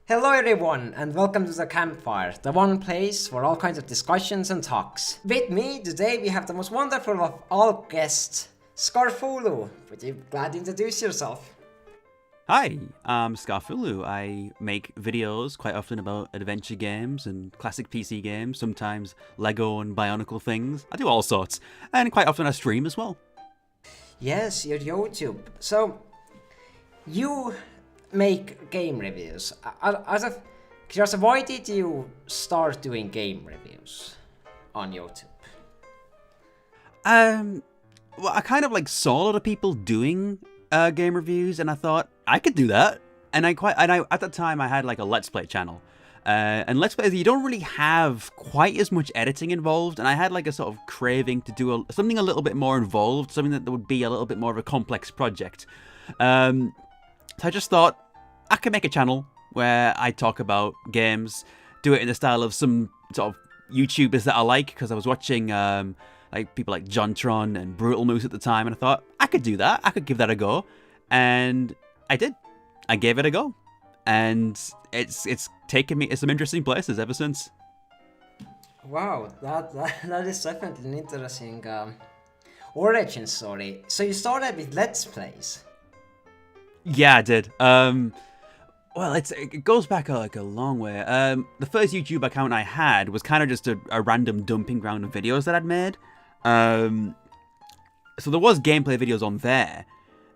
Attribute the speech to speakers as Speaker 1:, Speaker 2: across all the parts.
Speaker 1: Hello everyone and welcome to the Campfire, the one place for all kinds of discussions and talks. With me today we have the most wonderful of all guests, Scarfulhu. Would you gladly introduce yourself?
Speaker 2: Hi, I'm Scarfulhu. I make videos quite often about adventure games and classic PC games, sometimes Lego and Bionicle things. I do all sorts, and quite often I stream as well.
Speaker 1: Yes, your YouTube. So, you make game reviews. Out of curiosity, why did you start doing game reviews on YouTube?
Speaker 2: Well, I kind of saw a lot of people doing game reviews, and I thought I could do that. And I at the time I had a Let's Play channel, and Let's Plays you don't really have quite as much editing involved, and I had a sort of craving to do something a little bit more involved, something that would be a little bit more of a complex project. So I just thought I could make a channel where I talk about games, do it in the style of some sort of YouTubers that I like, because I was watching people like JonTron and Brutal Moose at the time, and I thought I could do that. I could give that a go, and I did. I gave it a go, and it's taken me to some interesting places ever since.
Speaker 1: Wow, that is definitely an interesting origin story. So you started with Let's Plays.
Speaker 2: Yeah, I did. Well, it goes back a long way. The first YouTube account I had was kind of just a random dumping ground of videos that I'd made. So there was gameplay videos on there,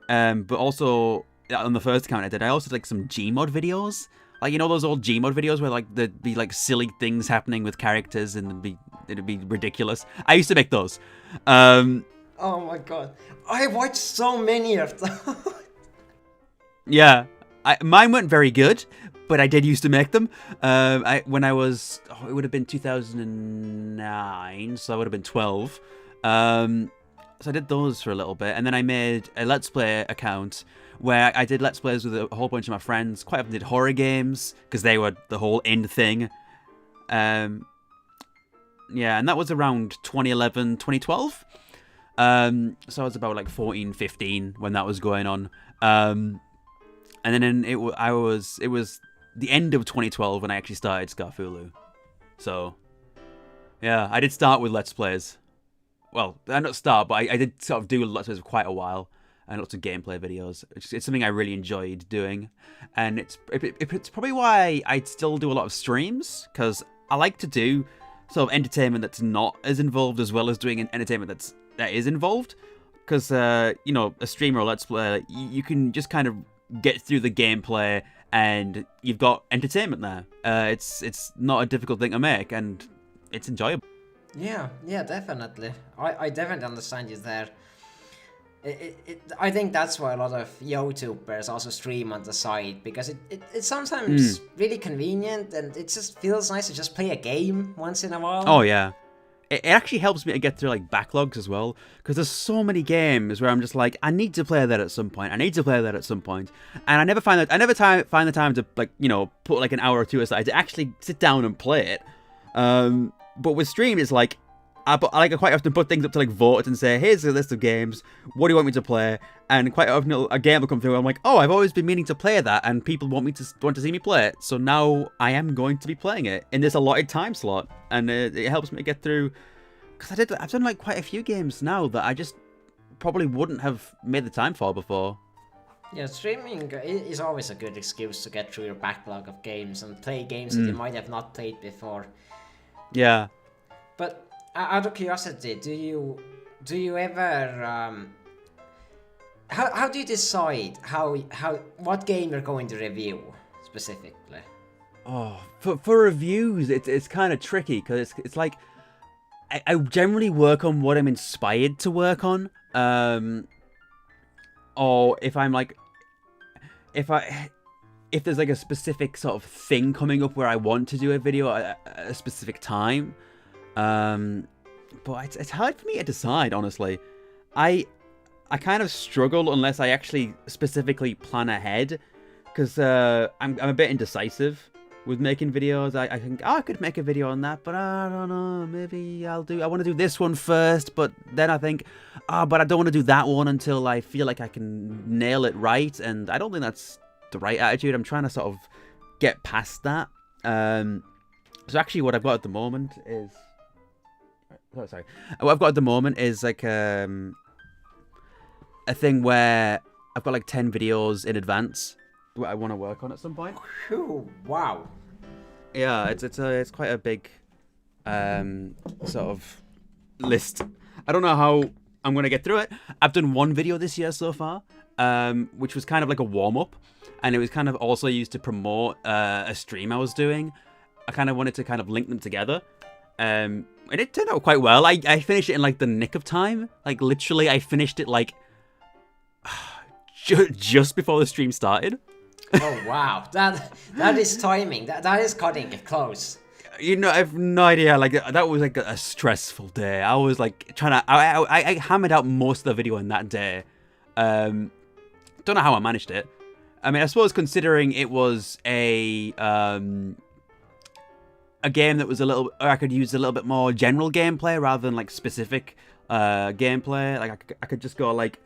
Speaker 2: but also on the first account I did, I also did some Gmod videos. Those old Gmod videos where there'd be silly things happening with characters and it'd be ridiculous. I used to make those.
Speaker 1: Oh my god, I watched so many of them.
Speaker 2: Yeah, mine weren't very good, but I did used to make them. When I was, it would have been 2009, so I would have been 12. So I did those for a little bit, and then I made a Let's Play account where I did Let's Plays with a whole bunch of my friends. Quite often did horror games, because they were the whole in thing. Yeah, and that was around 2011, 2012. So I was about 14, 15 when that was going on. And then it was the end of 2012 when I actually started Scarfulhu. So, yeah, I did start with Let's Plays. Well, I not start, but I did sort of do Let's Plays for quite a while, and lots of gameplay videos. It's something I really enjoyed doing, and it's probably why I still do a lot of streams, because I like to do sort of entertainment that's not as involved as well as doing an entertainment that is involved. Because a streamer or Let's Play, you can just kind of get through the gameplay and you've got entertainment there. It's not a difficult thing to make, and it's enjoyable.
Speaker 1: Yeah, definitely. I definitely understand you there. I think that's why a lot of YouTubers also stream on the side, because it's sometimes really convenient, and it just feels nice to just play a game once in a while.
Speaker 2: Oh yeah. It actually helps me to get through backlogs as well, because there's so many games where I'm just I need to play that at some point. I need to play that at some point, and I never find that. I never find the time to put an hour or two aside to actually sit down and play it. But with stream, it's I quite often put things up to vote and say, here's a list of games. What do you want me to play? And quite often a game will come through. And I'm like, oh, I've always been meaning to play that, and people want to see me play it. So now I am going to be playing it in this allotted time slot, and it helps me get through. Because I've done quite a few games now that I just probably wouldn't have made the time for before.
Speaker 1: Yeah, streaming is always a good excuse to get through your backlog of games and play games that you might have not played before.
Speaker 2: Yeah.
Speaker 1: But out of curiosity, do you ever how do you decide what game you're going to review specifically?
Speaker 2: Oh, for reviews, it's kind of tricky, because it's I generally work on what I'm inspired to work on, or if I'm if there's a specific sort of thing coming up where I want to do a video at a specific time. But it's hard for me to decide, honestly. I kind of struggle unless I actually specifically plan ahead, because I'm a bit indecisive with making videos. I think, I could make a video on that, but I don't know, maybe I want to do this one first, but then I think, but I don't want to do that one until I feel like I can nail it right, and I don't think that's the right attitude. I'm trying to sort of get past that. So actually, what I've got at the moment is, what I've got at the moment is like a thing where I've got like 10 videos in advance that I want to work on at some point.
Speaker 1: Whew, wow.
Speaker 2: Yeah, it's quite a big sort of list. I don't know how I'm gonna get through it. I've done one video this year so far, which was kind of like a warm-up, and it was kind of also used to promote a stream I was doing. I kind of wanted to kind of link them together, and it turned out quite well. I finished it in like the nick of time. Like literally, I finished it like just before the stream started.
Speaker 1: Oh wow, that is timing. That is cutting it close.
Speaker 2: You know, I have no idea. Like that was like a stressful day. I was like trying to. I hammered out most of the video in that day. Don't know how I managed it. I mean, I suppose considering it was a game that was I could use a little bit more general gameplay rather than like specific gameplay. Like I could just go like,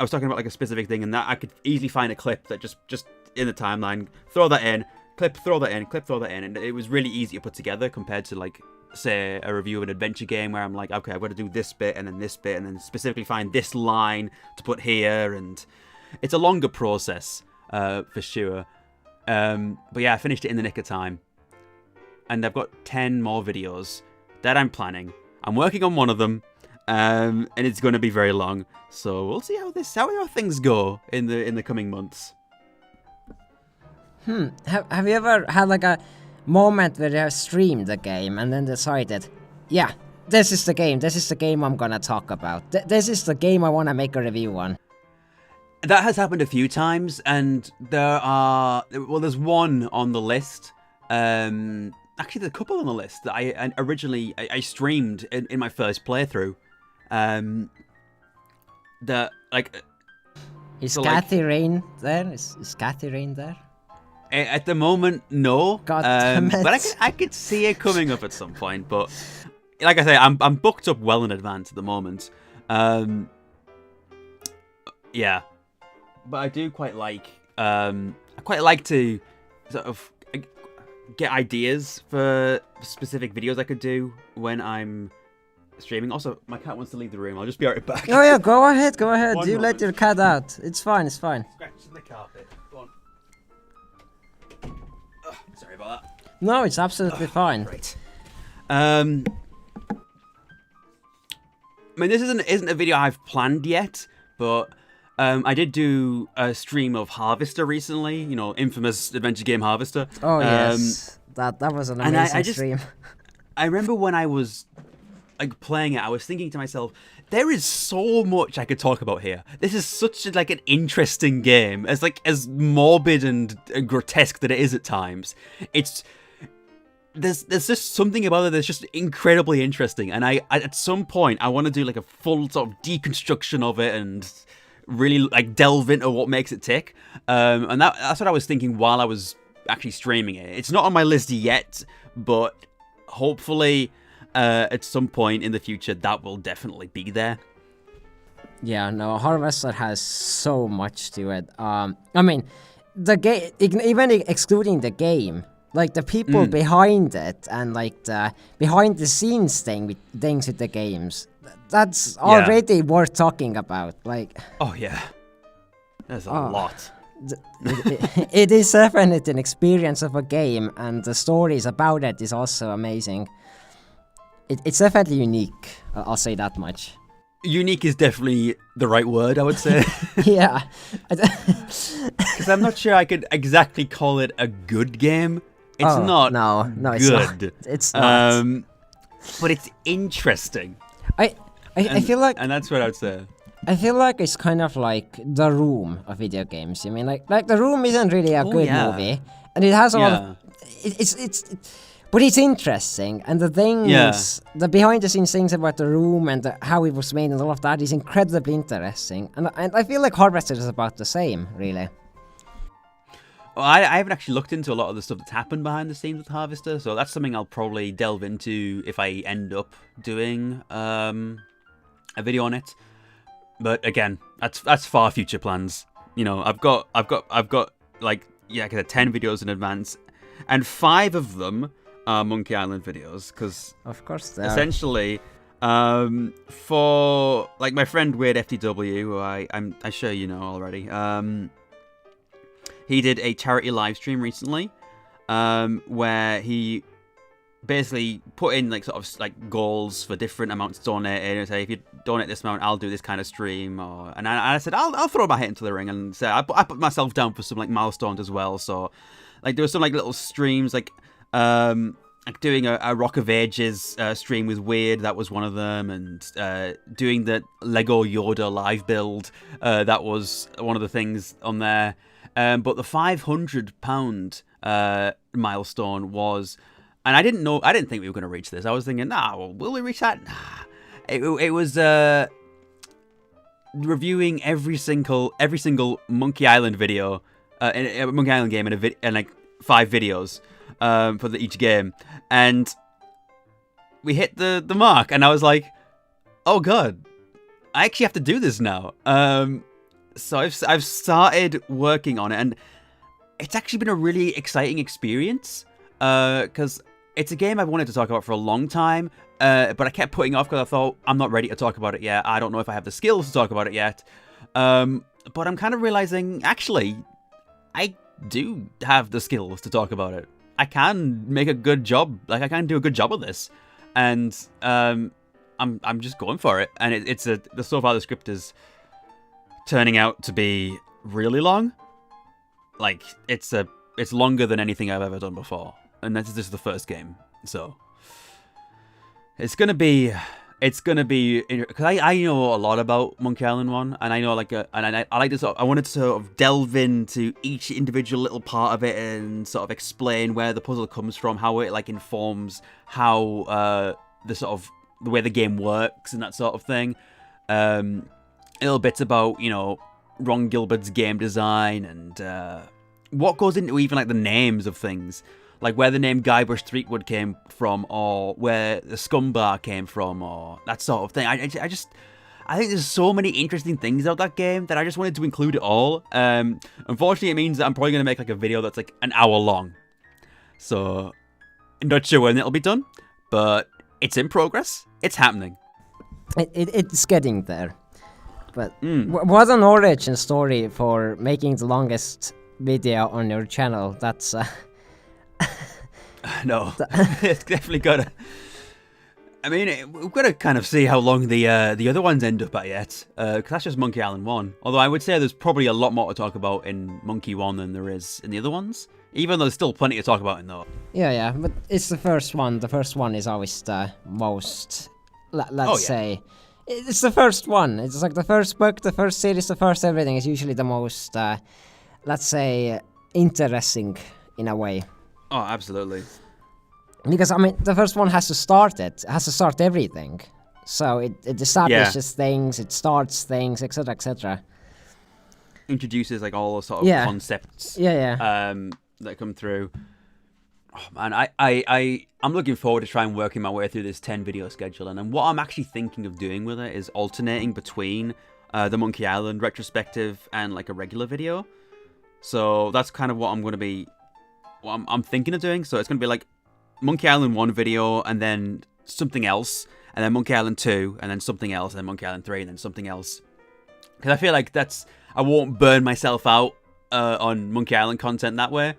Speaker 2: I was talking about like a specific thing, and that I could easily find a clip that just in the timeline, throw that in, clip, throw that in, clip, throw that in, and it was really easy to put together compared to like, say, a review of an adventure game where I'm like, okay, I've got to do this bit and then specifically find this line to put here, and it's a longer process for sure. But yeah, I finished it in the nick of time, and I've got 10 more videos that I'm planning. I'm working on one of them, and it's going to be very long. So we'll see how things go in the coming months.
Speaker 1: Have you ever had like a moment where you have streamed the game and then decided, yeah, this is the game I'm gonna talk about. This is the game I want to make a review on.
Speaker 2: That has happened a few times, and there's one on the list. Actually, there's a couple on the list that I originally streamed in my first playthrough.
Speaker 1: Is Kathy Rain there? Is Kathy Rain there?
Speaker 2: At the moment, no.
Speaker 1: God damn it.
Speaker 2: But I could see it coming up at some point. But like I say, I'm booked up well in advance at the moment. Yeah, but I do quite like to sort of get ideas for specific videos I could do when I'm streaming. Also, my cat wants to leave the room. I'll just be right back.
Speaker 1: Oh yeah, go ahead. You let your cat out. It's fine.
Speaker 2: Scratching the carpet. Go on. Sorry about that.
Speaker 1: No, it's absolutely fine.
Speaker 2: Right. I mean, this isn't a video I've planned yet, but I did do a stream of Harvester recently. You know, infamous adventure game Harvester.
Speaker 1: Oh yes, that was an amazing stream.
Speaker 2: I remember when I was like playing it, I was thinking to myself, there is so much I could talk about here. This is such like an interesting game, as morbid and grotesque that it is at times. There's just something about it that's just incredibly interesting, and I at some point I want to do like a full sort of deconstruction of it and really like delve into what makes it tick. And that's what I was thinking while I was actually streaming it. It's not on my list yet, but hopefully at some point in the future that will definitely be there.
Speaker 1: Yeah, no, Harvester has so much to it. I mean, the game, even excluding the game, like the people behind it and like the behind the scenes things with the games, that's already worth talking about. Like,
Speaker 2: oh yeah, there's a lot.
Speaker 1: It is definitely an experience of a game, and the stories about it is also amazing. It's definitely unique. I'll say that much.
Speaker 2: Unique is definitely the right word, I would say.
Speaker 1: Yeah.
Speaker 2: Because I'm not sure I could exactly call it a good game. It's not.
Speaker 1: No,
Speaker 2: good.
Speaker 1: It's not. It's not.
Speaker 2: But it's interesting.
Speaker 1: I feel like,
Speaker 2: and that's what I would say.
Speaker 1: I feel like it's kind of like The Room of video games. I mean, like The Room isn't really a good movie, and it has a lot of. But it's interesting, and the things, the behind-the-scenes things about The Room and how it was made and all of that is incredibly interesting. And I feel like Harvester is about the same, really.
Speaker 2: Well, I haven't actually looked into a lot of the stuff that's happened behind the scenes with Harvester, so that's something I'll probably delve into if I end up doing a video on it. But again, that's far future plans. You know, I've got like yeah, 10 videos in advance, and 5 of them are Monkey Island videos, because
Speaker 1: of course they are.
Speaker 2: Essentially, for like my friend Weird FTW, who I'm sure you know already, he did a charity live stream recently, where he basically put in like sort of like goals for different amounts donated, and say if you donate this amount, I'll do this kind of stream. And I said I'll throw my hat into the ring, and say I put myself down for some like milestones as well. So like there were some like little streams like doing a Rock of Ages stream with Weird, that was one of them, and doing the Lego Yoda live build, that was one of the things on there. But the £500 milestone was, and I didn't think we were going to reach this. I was thinking, well, will we reach that? Nah. It was reviewing every single Monkey Island video, Monkey Island game in like 5 videos for each game, and we hit the mark, and I was like, oh god, I actually have to do this now. So I've started working on it, and it's actually been a really exciting experience, because it's a game I've wanted to talk about for a long time, but I kept putting it off because I thought, I'm not ready to talk about it yet. I don't know if I have the skills to talk about it yet. But I'm kind of realizing, actually, I do have the skills to talk about it. I can make a good job. Like, I can do a good job of this. And I'm just going for it. And so far the script is turning out to be really long. Like, it's longer than anything I've ever done before. And this is the first game. So it's gonna be because I know a lot about Monkey Island 1, and I know I like to I wanted to sort of delve into each individual little part of it and sort of explain where the puzzle comes from, how it like informs how the way the game works and that sort of thing. Little bits about, you know, Ron Gilbert's game design and what goes into even like the names of things. Like where the name Guybrush Threepwood came from, or where the Scumbar came from, or that sort of thing. I think there's so many interesting things about that game that I just wanted to include it all. Unfortunately, it means that I'm probably going to make like a video that's like an hour long. So, I'm not sure when it'll be done, but it's in progress. It's happening.
Speaker 1: It's getting there. But what an origin story for making the longest video on your channel. That's...
Speaker 2: No, it's definitely gotta. I mean, we've got to kind of see how long the other ones end up at yet, because that's just Monkey Island 1. Although I would say there's probably a lot more to talk about in Monkey 1 than there is in the other ones, even though there's still plenty to talk about in those.
Speaker 1: Yeah, but it's the first one. The first one is always the most, let's say, it's the first one. It's like the first book, the first series, the first everything is usually the most, let's say, interesting in a way.
Speaker 2: Oh, absolutely.
Speaker 1: Because, I mean, the first one has to start it. It has to start everything. So it establishes things, it starts things, etc., etc.
Speaker 2: Introduces, like, all the sort of concepts that come through. Oh, man, I'm looking forward to trying working my way through this 10-video schedule. And what I'm actually thinking of doing with it is alternating between the Monkey Island retrospective and, like, a regular video. So that's kind of what I'm going to be... What I'm thinking of doing. So it's going to be like Monkey Island 1 video, and then something else, and then Monkey Island 2, and then something else, and then Monkey Island 3, and then something else. Because I feel like I won't burn myself out on Monkey Island content that way.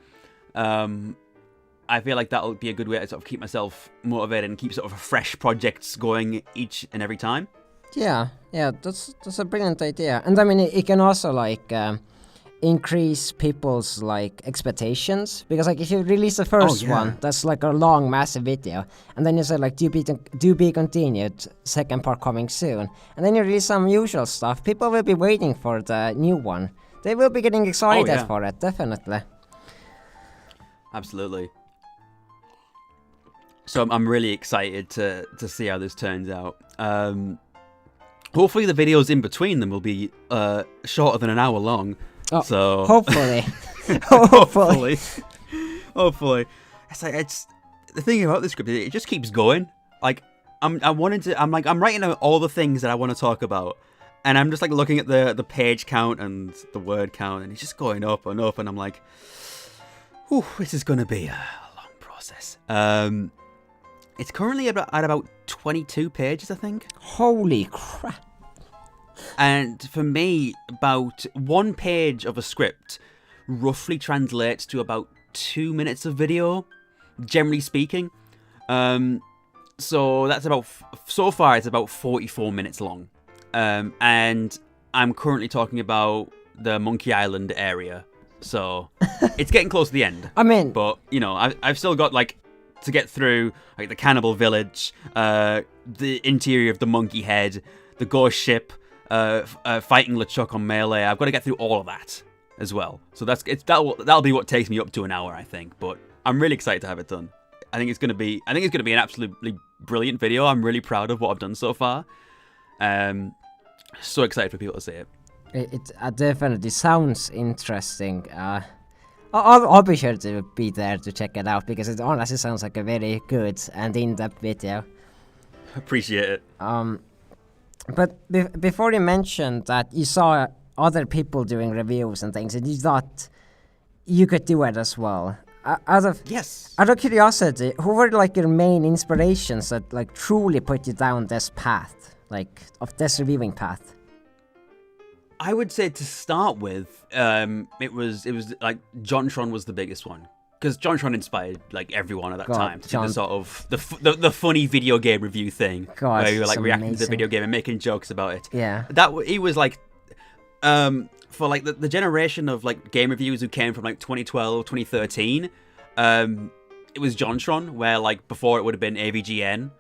Speaker 2: I feel like that'll be a good way to sort of keep myself motivated and keep sort of fresh projects going each and every time. Yeah,
Speaker 1: that's a brilliant idea. And I mean, it can also like... increase people's like expectations, because like if you release the first one, that's like a long massive video, and then you say like do be continued, second part coming soon, and then you release some usual stuff, people will be waiting for the new one. They will be getting excited for it, definitely.
Speaker 2: Absolutely. So I'm really excited to see how this turns out. Hopefully the videos in between them will be shorter than an hour long.
Speaker 1: Oh,
Speaker 2: so
Speaker 1: hopefully.
Speaker 2: Hopefully. It's the thing about this script is it just keeps going. Like I'm writing out all the things that I want to talk about, And I'm just like looking at the page count and the word count, and it's just going up and up, and I'm like, whew, this is going to be a long process. It's currently at about 22 pages, I think.
Speaker 1: Holy crap.
Speaker 2: And for me, about 1 page of a script roughly translates to about 2 minutes of video, generally speaking. So that's about, so far it's about 44 minutes long. And I'm currently talking about the Monkey Island area. So it's getting close to the end.
Speaker 1: I mean,
Speaker 2: but you know, I've still got like to get through like the cannibal village, the interior of the monkey head, the ghost ship, fighting LeChuck on melee. I've got to get through all of that as well. So that'll be what takes me up to an hour, I think. But I'm really excited to have it done. I think it's gonna be an absolutely brilliant video. I'm really proud of what I've done so far. So excited for people to see it.
Speaker 1: It definitely sounds interesting. I'll be sure to be there to check it out because it honestly sounds like a very good and in-depth video.
Speaker 2: Appreciate it.
Speaker 1: But before you mentioned that you saw other people doing reviews and things, and you thought you could do it as well. Out of curiosity, who were like your main inspirations that like truly put you down this path, like of this reviewing path?
Speaker 2: I would say to start with, it was like JonTron was the biggest one, because JonTron inspired like everyone at that time to do the sort of the funny video game review thing, where you were like reacting to the video game and making jokes about it.
Speaker 1: Yeah,
Speaker 2: he was like, for like the generation of like game reviews who came from like 2012, 2013, it was JonTron, where like before it would have been AVGN.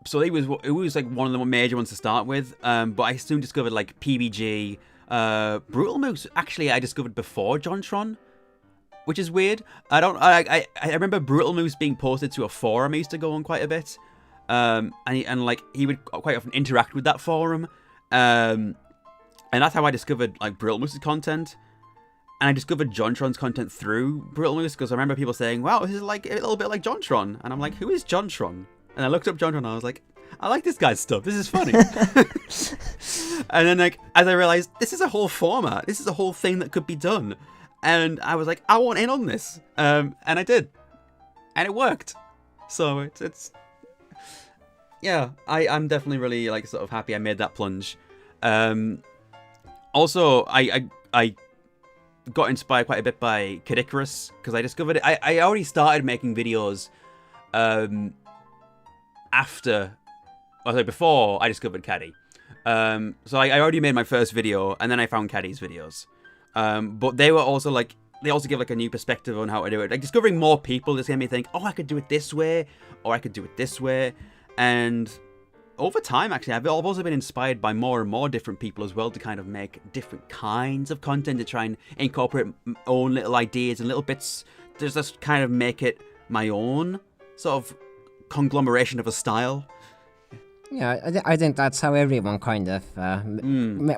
Speaker 2: So it was like one of the major ones to start with, but I soon discovered like PBG, Brutal Moose. Actually, I discovered before JonTron, which is weird. I remember Brutal Moose being posted to a forum I used to go on quite a bit, and like he would quite often interact with that forum, and that's how I discovered like Brutal Moose's content. And I discovered JonTron's content through Brutal Moose because I remember people saying, "Wow, this is like a little bit like JonTron," and I'm like, "Who is JonTron?" And I looked up JonTron and I was like, I like this guy's stuff. This is funny. And then like, as I realized, this is a whole format. This is a whole thing that could be done. And I was like, I want in on this. And I did. And it worked. So it's yeah, I'm definitely really like sort of happy I made that plunge. Also, I got inspired quite a bit by Kid Icarus because I discovered it. I already started making videos before I discovered Caddy. So I already made my first video, and then I found Caddy's videos. But they were also like, they also give like a new perspective on how to do it. Like discovering more people just made me think, oh, I could do it this way, or I could do it this way. And over time, actually, I've also been inspired by more and more different people as well to kind of make different kinds of content, to try and incorporate my own little ideas and little bits to just kind of make it my own sort of conglomeration of a style.
Speaker 1: Yeah, I think that's how everyone kind of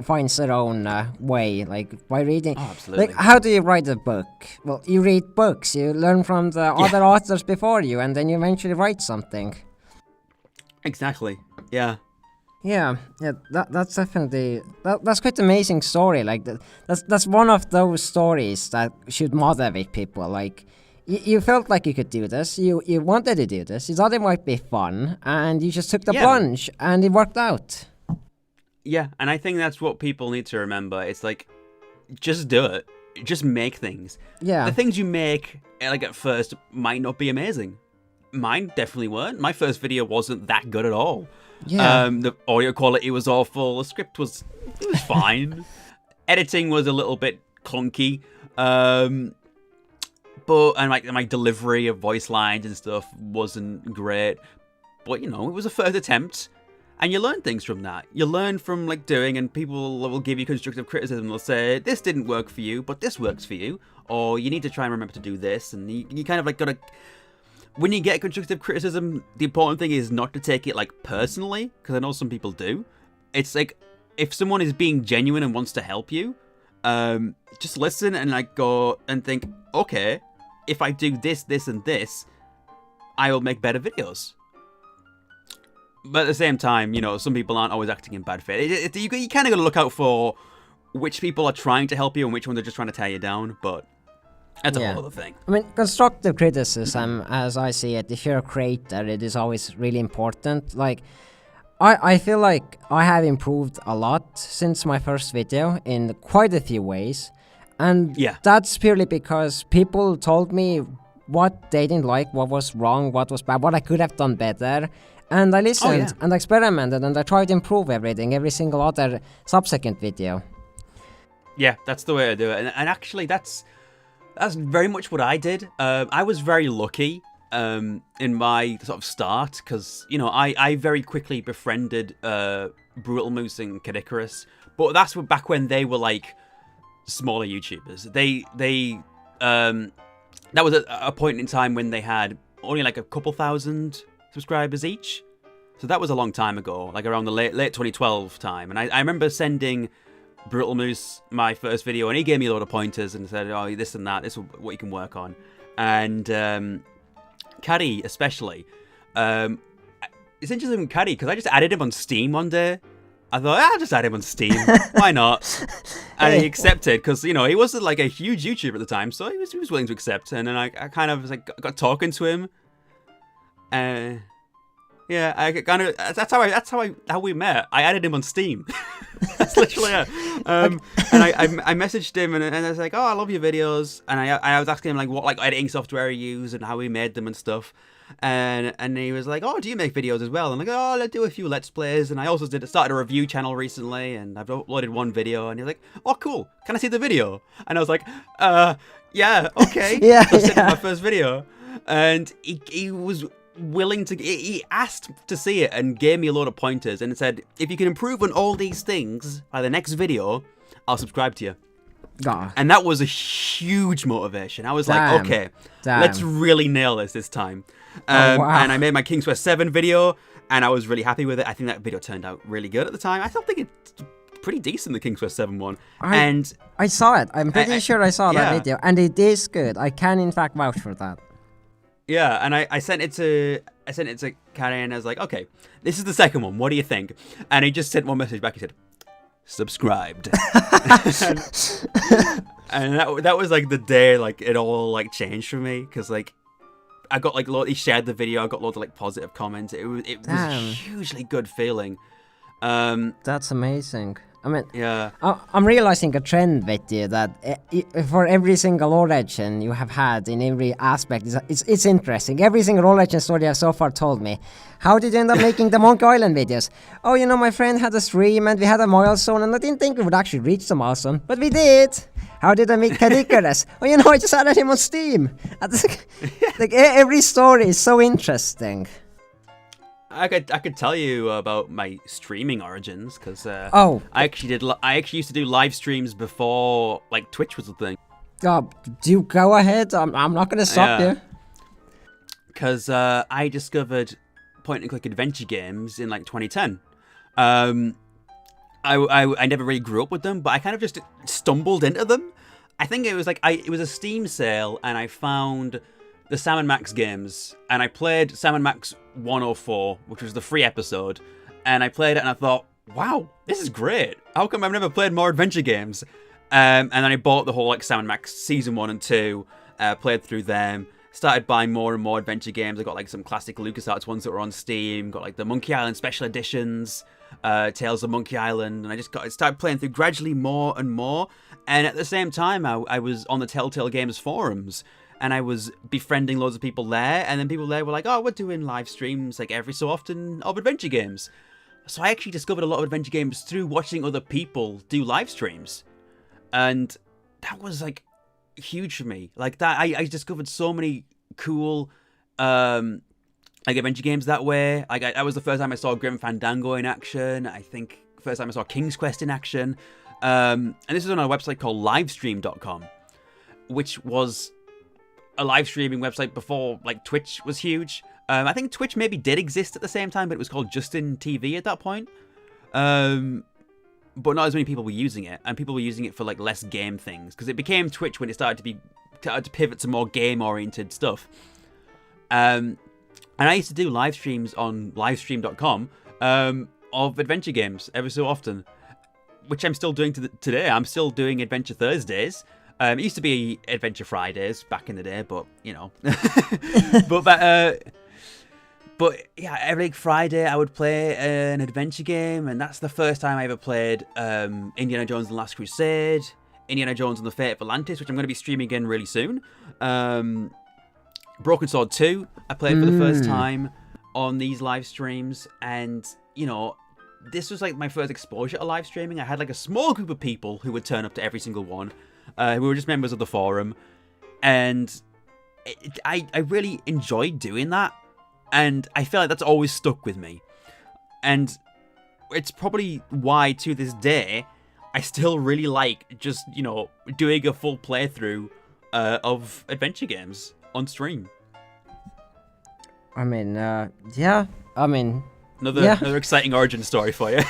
Speaker 1: finds their own way, like by reading.
Speaker 2: Oh, absolutely.
Speaker 1: Like, how do you write a book? Well, you read books, you learn from the other authors before you, and then you eventually write something.
Speaker 2: Exactly. Yeah.
Speaker 1: Yeah. That's definitely that's quite an amazing story. Like that's one of those stories that should motivate people. Like. You felt like you could do this, you wanted to do this, you thought it might be fun, and you just took the plunge, and it worked out.
Speaker 2: Yeah, and I think that's what people need to remember. It's like, just do it. Just make things.
Speaker 1: Yeah.
Speaker 2: The things you make, like at first, might not be amazing. Mine definitely weren't. My first video wasn't that good at all.
Speaker 1: Yeah.
Speaker 2: The audio quality was awful, the script was fine. Editing was a little bit clunky. But my delivery of voice lines and stuff wasn't great. But, you know, it was a first attempt. And you learn things from that. You learn from, like, doing, and people will give you constructive criticism. They'll say, this didn't work for you, but this works for you. Or you need to try and remember to do this. And you kind of, like, gotta... When you get constructive criticism, the important thing is not to take it, like, personally. Because I know some people do. It's, like, if someone is being genuine and wants to help you, just listen and, like, go and think, okay... If I do this, this, and this, I will make better videos. But at the same time, some people aren't always acting in bad faith. You kind of got to look out for which people are trying to help you and which ones are just trying to tear you down. But that's a whole other thing.
Speaker 1: I mean, constructive criticism, as I see it, if you're a creator, it is always really important. Like, I feel like I have improved a lot since my first video in quite a few ways. And that's purely because people told me what they didn't like, what was wrong, what was bad, what I could have done better. And I listened and experimented and I tried to improve everything, every single other subsequent video.
Speaker 2: Yeah, that's the way to do it. And actually, that's very much what I did. I was very lucky in my sort of start because, I very quickly befriended Brutal Moose and Kadikarus. But that's back when they were like smaller YouTubers. That was a point in time when they had only like a couple thousand subscribers each. So that was a long time ago, like around the late 2012 time. And I remember sending Brutal Moose my first video, and he gave me a lot of pointers and said, oh, this and that, this is what you can work on. And Caddy especially. It's interesting with Caddy because I just added him on Steam one day. I thought, I'll just add him on Steam. Why not? And he accepted because, he wasn't like a huge YouTuber at the time, so he was willing to accept. And then I kind of was like, got talking to him. Yeah, I kind of that's how we met. I added him on Steam. That's literally it. And I messaged him and I was like, oh, I love your videos. And I was asking him like what editing software he used and how he made them and stuff. And he was like, oh, do you make videos as well? And I'm like, oh, I do a few Let's Plays. And I also started a review channel recently, and I've uploaded one video. And he was like, oh, cool. Can I see the video? And I was like, yeah, okay.
Speaker 1: Yeah.
Speaker 2: My first video. And he was willing to, he asked to see it and gave me a load of pointers and said, if you can improve on all these things by the next video, I'll subscribe to you.
Speaker 1: God.
Speaker 2: And that was a huge motivation. I was like, okay, let's really nail this time. Wow. And I made my King's Quest 7 video, and I was really happy with it. I think that video turned out really good at the time. I still think it's pretty decent, the King's Quest 7 one.
Speaker 1: I saw it. I'm pretty sure I saw that video, and it is good. I can, in fact, vouch for that.
Speaker 2: Yeah, and I sent it to Carrie, and I was like, okay, this is the second one. What do you think? And he just sent one message back. He said, subscribed. and that was like the day like it all like changed for me, because like I got like he shared the video, I got loads of like positive comments. It was a hugely good feeling.
Speaker 1: That's amazing. I mean,
Speaker 2: yeah,
Speaker 1: I'm realizing a trend with you that for every single origin you have had in every aspect, it's interesting. Every single origin story you have so far told me. How did you end up making the Monkey Island videos? Oh, my friend had a stream and we had a milestone, and I didn't think we would actually reach the milestone, but we did. How did I meet Kadikarus? Oh, I just added him on Steam. Like every story is so interesting.
Speaker 2: I could tell you about my streaming origins, because I actually used to do live streams before like Twitch was a thing.
Speaker 1: Do you go ahead? I'm not gonna stop you.
Speaker 2: Because I discovered point-and-click adventure games in like 2010. I never really grew up with them, but I kind of just stumbled into them. I think it was like it was a Steam sale, and I found the Sam & Max games, and I played Sam & Max 104, which was the free episode, and I played it and I thought, wow, this is great. How come I've never played more adventure games? And then I bought the whole like Sam & Max season 1 and 2, played through them, started buying more and more adventure games. I got like some classic LucasArts ones that were on Steam, got like the Monkey Island special editions, Tales of Monkey Island, and I started playing through gradually more and more. And at the same time, I was on the Telltale Games forums, and I was befriending loads of people there, and then people there were like, oh, we're doing live streams like every so often of adventure games. So I actually discovered a lot of adventure games through watching other people do live streams. And that was like huge for me. Like that, I discovered so many cool like adventure games that way. Like that was the first time I saw Grim Fandango in action. I think first time I saw King's Quest in action. And this is on a website called livestream.com, which was a live streaming website before like Twitch was huge. I think Twitch maybe did exist at the same time, but it was called Justin TV at that point. But not as many people were using it, and people were using it for like less game things, because it became Twitch when it started to pivot to more game oriented stuff. And And I used to do live streams on livestream.com of adventure games every so often, which I'm still doing today. I'm still doing Adventure Thursdays. It used to be Adventure Fridays back in the day, but, you know. But yeah, every Friday I would play an adventure game, and that's the first time I ever played Indiana Jones and the Last Crusade, Indiana Jones and the Fate of Atlantis, which I'm going to be streaming again really soon. Broken Sword 2, I played for the first time on these live streams, and, you know, this was like my first exposure to live streaming. I had like a small group of people who would turn up to every single one, who were just members of the forum, and I really enjoyed doing that, and I feel like that's always stuck with me, and it's probably why to this day I still really like just, you know, doing a full playthrough of adventure games on stream.
Speaker 1: I mean, yeah, I mean...
Speaker 2: Another exciting origin story for you.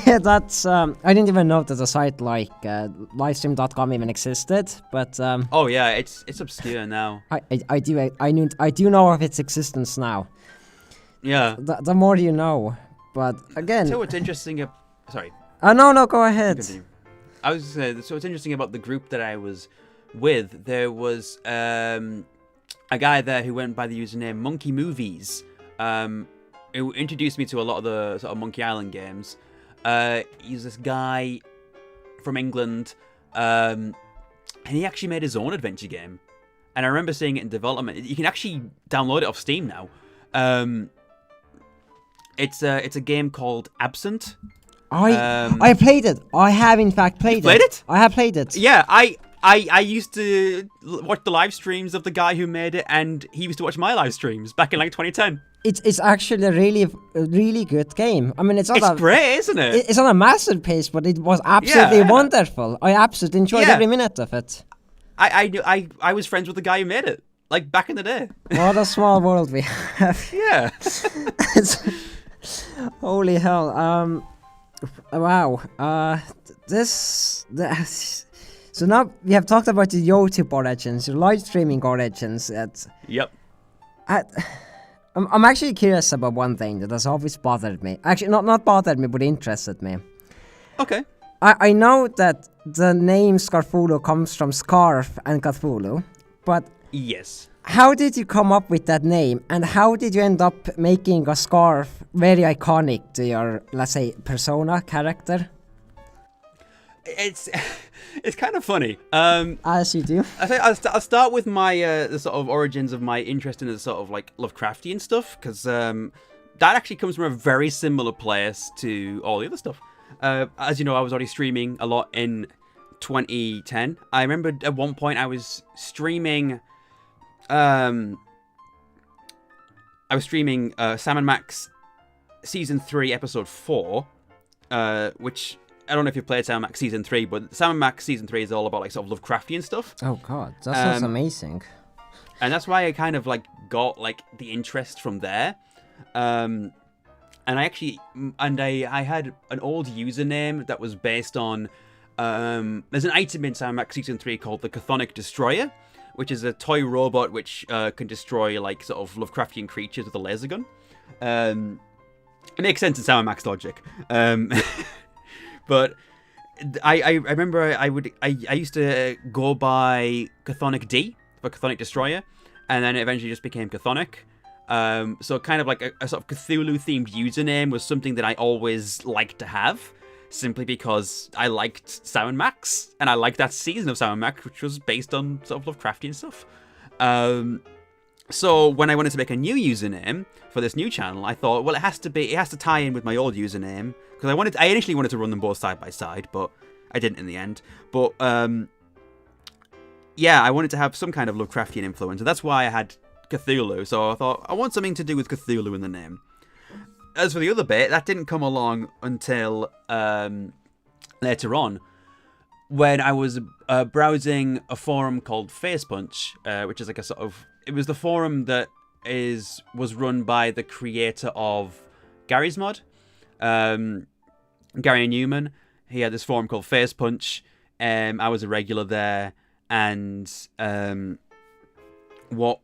Speaker 1: Yeah, that's... I didn't even know that a site like livestream.com even existed, but...
Speaker 2: oh yeah, it's obscure now.
Speaker 1: I do know of its existence now.
Speaker 2: Yeah.
Speaker 1: The more you know, but again...
Speaker 2: So what's interesting... Sorry.
Speaker 1: No, go ahead.
Speaker 2: Continue. I was going to say, so what's interesting about the group that I was with, there was a guy there who went by the username Monkey Movies, who introduced me to a lot of the sort of Monkey Island games. He's this guy from England, and he actually made his own adventure game. And I remember seeing it in development. You can actually download it off Steam now. It's a game called Absent.
Speaker 1: I played it. I have in fact played it.
Speaker 2: Played it?
Speaker 1: I have played it.
Speaker 2: Yeah, I used to watch the live streams of the guy who made it, and he used to watch my live streams back in like 2010.
Speaker 1: It's actually a really good game. I mean, it's
Speaker 2: great, isn't it?
Speaker 1: It's on a masterpiece, but it was absolutely wonderful. I absolutely enjoyed every minute of it.
Speaker 2: I was friends with the guy who made it, like back in the day.
Speaker 1: What a small world we have.
Speaker 2: Yeah.
Speaker 1: Holy hell. Wow. So now we have talked about your YouTube origins, your live streaming origins.
Speaker 2: Yep.
Speaker 1: I'm actually curious about one thing that has always bothered me. Actually, not bothered me, but interested me.
Speaker 2: Okay.
Speaker 1: I know that the name Scarfulhu comes from Scarf and Cthulhu, but...
Speaker 2: Yes.
Speaker 1: How did you come up with that name, and how did you end up making a scarf very iconic to your, let's say, persona character?
Speaker 2: It's kind of funny.
Speaker 1: As you do.
Speaker 2: I'll start with my the sort of origins of my interest in the sort of like Lovecraftian stuff, because that actually comes from a very similar place to all the other stuff. As you know, I was already streaming a lot in 2010. I remember at one point I was streaming. I was streaming Sam & Max Season 3, Episode 4, which, I don't know if you've played Sam & Max Season 3, but Sam & Max Season 3 is all about, like, sort of Lovecraftian stuff.
Speaker 1: Oh, God, that sounds amazing.
Speaker 2: And that's why I kind of, like, got, like, the interest from there. And I actually, I had an old username that was based on, there's an item in Sam & Max Season 3 called the Chthonic Destroyer, which is a toy robot which can destroy, like, sort of Lovecraftian creatures with a laser gun. It makes sense in Sam & Max logic. But I remember I used to go by Chthonic D for Chthonic Destroyer, and then it eventually just became Chthonic. So kind of like a sort of Cthulhu-themed username was something that I always liked to have, simply because I liked Sam & Max, and I liked that season of Sam & Max, which was based on sort of Lovecraftian stuff. So when I wanted to make a new username for this new channel, I thought, well, it has to tie in with my old username, because I initially wanted to run them both side by side, but I didn't in the end. But yeah, I wanted to have some kind of Lovecraftian influence, and that's why I had Cthulhu. So I thought, I want something to do with Cthulhu in the name. As for the other bit, that didn't come along until later on, when I was browsing a forum called Facepunch, which is like a sort of... It was the forum that was run by the creator of Gary's Mod, Gary Newman. He had this forum called Facepunch. I was a regular there, and what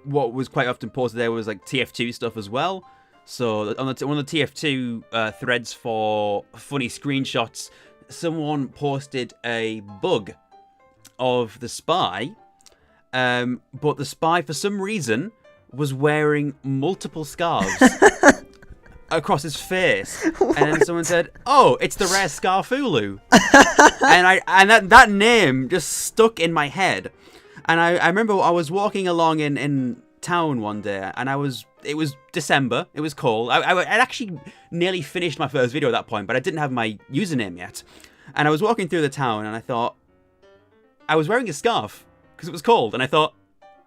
Speaker 2: what was quite often posted there was like TF2 stuff as well. So on one of the TF2 threads for funny screenshots, someone posted a bug of the spy, but the spy for some reason was wearing multiple scarves across his face. And then someone said, "Oh, it's the rare Scarfulhu." and that name just stuck in my head. And I remember I was walking along in town one day, and it was December, it was cold. I'd actually nearly finished my first video at that point, but I didn't have my username yet. And I was walking through the town, and I thought, I was wearing a scarf because it was cold, and I thought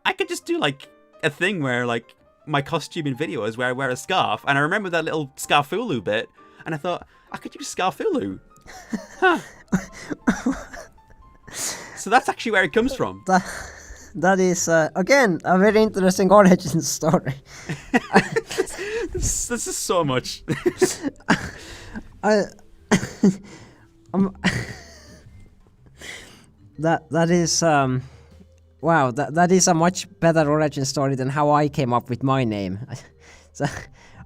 Speaker 2: I could just do like a thing where like my costume in video is where I wear a scarf. And I remember that little Scarfulhu bit, and I thought I could use Scarfulhu. Huh. So that's actually where it comes from.
Speaker 1: That is again a very interesting origin story.
Speaker 2: This is so much.
Speaker 1: That is wow, that is a much better origin story than how I came up with my name. So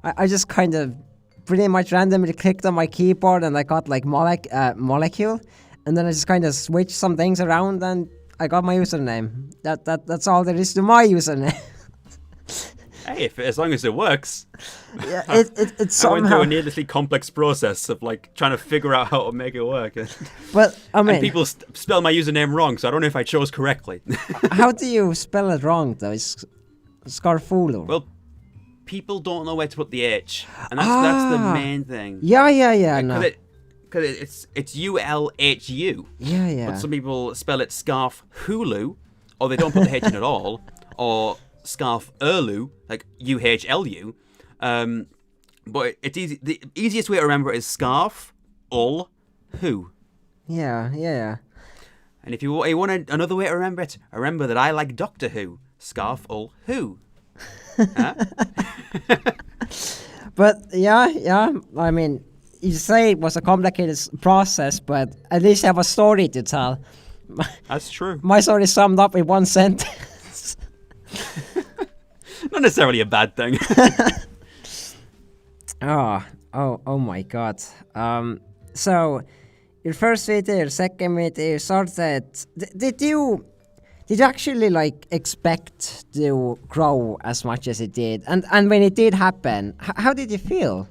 Speaker 1: I just kind of pretty much randomly clicked on my keyboard and I got like Molegul, and then I just kind of switched some things around and I got my username. That's all there is to my username.
Speaker 2: Hey, as long as it works.
Speaker 1: Yeah, it's somehow...
Speaker 2: I went through a needlessly complex process of like trying to figure out how to make it work.
Speaker 1: But I mean,
Speaker 2: and people spell my username wrong, so I don't know if I chose correctly.
Speaker 1: How do you spell it wrong though? It's Scarfulhu.
Speaker 2: Well, people don't know where to put the H, and that's the main thing.
Speaker 1: Yeah. No.
Speaker 2: Because it's ULHU.
Speaker 1: Yeah.
Speaker 2: But some people spell it Scarfulhu, or they don't put the H in at all, or Scarfulhu, like UHLU. But it's easy. The easiest way to remember it is Scarfulhu.
Speaker 1: Yeah.
Speaker 2: And if you want another way to remember it, remember that I like Doctor Who. Scarfulhu. Huh?
Speaker 1: But yeah. I mean, you say it was a complicated process, but at least you have a story to tell.
Speaker 2: That's true.
Speaker 1: My story summed up in one sentence.
Speaker 2: Not necessarily a bad thing.
Speaker 1: Oh my god. So your first video, your second video, you started. Did you actually like expect to grow as much as it did? And when it did happen, how did you feel?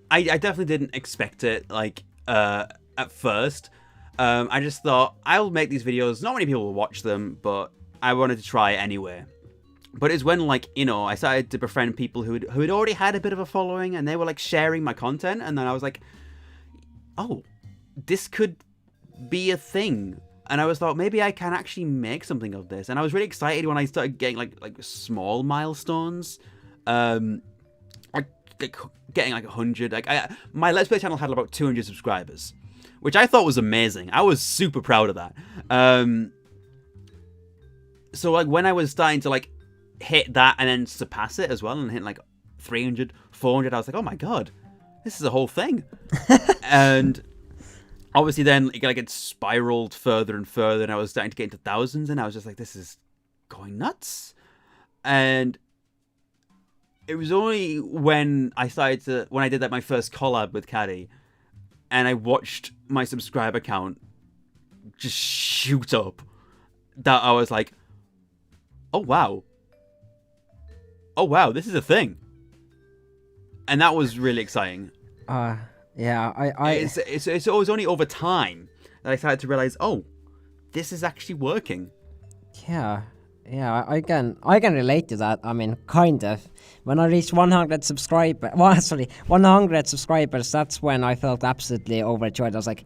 Speaker 2: I definitely didn't expect it like at first. I just thought I'll make these videos. Not many people will watch them, but I wanted to try it anyway. But it's when like, you know, I started to befriend people who had already had a bit of a following, and they were like sharing my content, and then I was like, oh, this could be a thing. And I was thought maybe I can actually make something of this. And I was really excited when I started getting like small milestones. Like getting like 100. Like my Let's Play channel had about 200 subscribers, which I thought was amazing. I was super proud of that. So like when I was starting to like hit that and then surpass it as well and hit like 300, 400, I was like, oh my god, this is a whole thing. And obviously then like it spiraled further and further, and I was starting to get into thousands, and I was just like, this is going nuts. And it was only when I did that my first collab with Caddy, and I watched my subscriber count just shoot up, that I was like, oh wow, this is a thing. And that was really exciting.
Speaker 1: Yeah,
Speaker 2: It's always only over time that I started to realize, oh, this is actually working.
Speaker 1: Yeah, I can relate to that. I mean, kind of. When I reached 100 subscribers, that's when I felt absolutely overjoyed. I was like,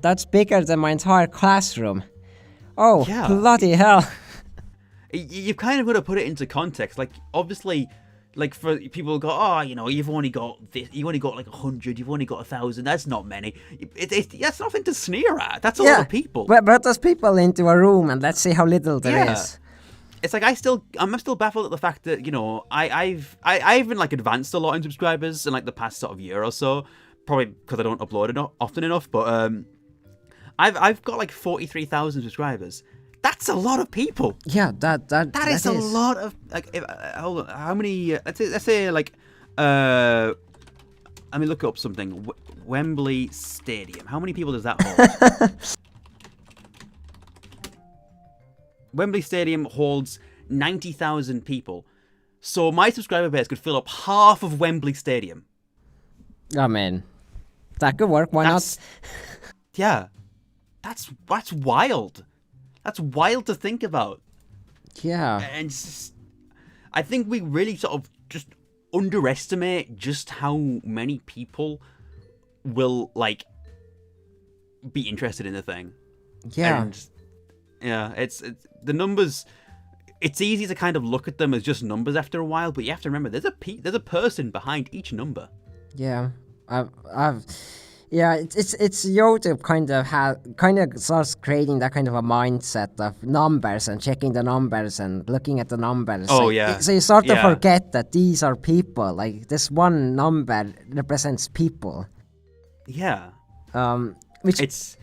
Speaker 1: that's bigger than my entire classroom. Oh, yeah. Bloody hell.
Speaker 2: You've kind of got to put it into context. Like, obviously, like for people who go, oh, you know, you've only got this, you only got like 100, you've only got 1,000. That's not many. That's nothing to sneer at. That's a lot of people.
Speaker 1: But there's people into a room, and let's see how little there is.
Speaker 2: It's like I'm still baffled at the fact that, you know, I've been like advanced a lot in subscribers in like the past sort of year or so, probably because I don't upload often enough. But I've got like 43,000 subscribers. That's a lot of people.
Speaker 1: Yeah, that
Speaker 2: is a lot of like. Hold on, how many? Let's say like. Let me look up something. Wembley Stadium. How many people does that hold? Wembley Stadium holds 90,000 people. So my subscriber base could fill up half of Wembley Stadium.
Speaker 1: I mean, that could work. Why not?
Speaker 2: Yeah. That's wild. That's wild to think about.
Speaker 1: Yeah.
Speaker 2: And I think we really sort of just underestimate just how many people will like be interested in the thing.
Speaker 1: Yeah.
Speaker 2: And yeah, it's the numbers. It's easy to kind of look at them as just numbers after a while, but you have to remember there's a person behind each number.
Speaker 1: Yeah. It's YouTube kind of starts creating that kind of a mindset of numbers and checking the numbers and looking at the numbers.
Speaker 2: Oh,
Speaker 1: so,
Speaker 2: yeah.
Speaker 1: So you start to forget that these are people. Like this one number represents people.
Speaker 2: Yeah.
Speaker 1: Which
Speaker 2: it's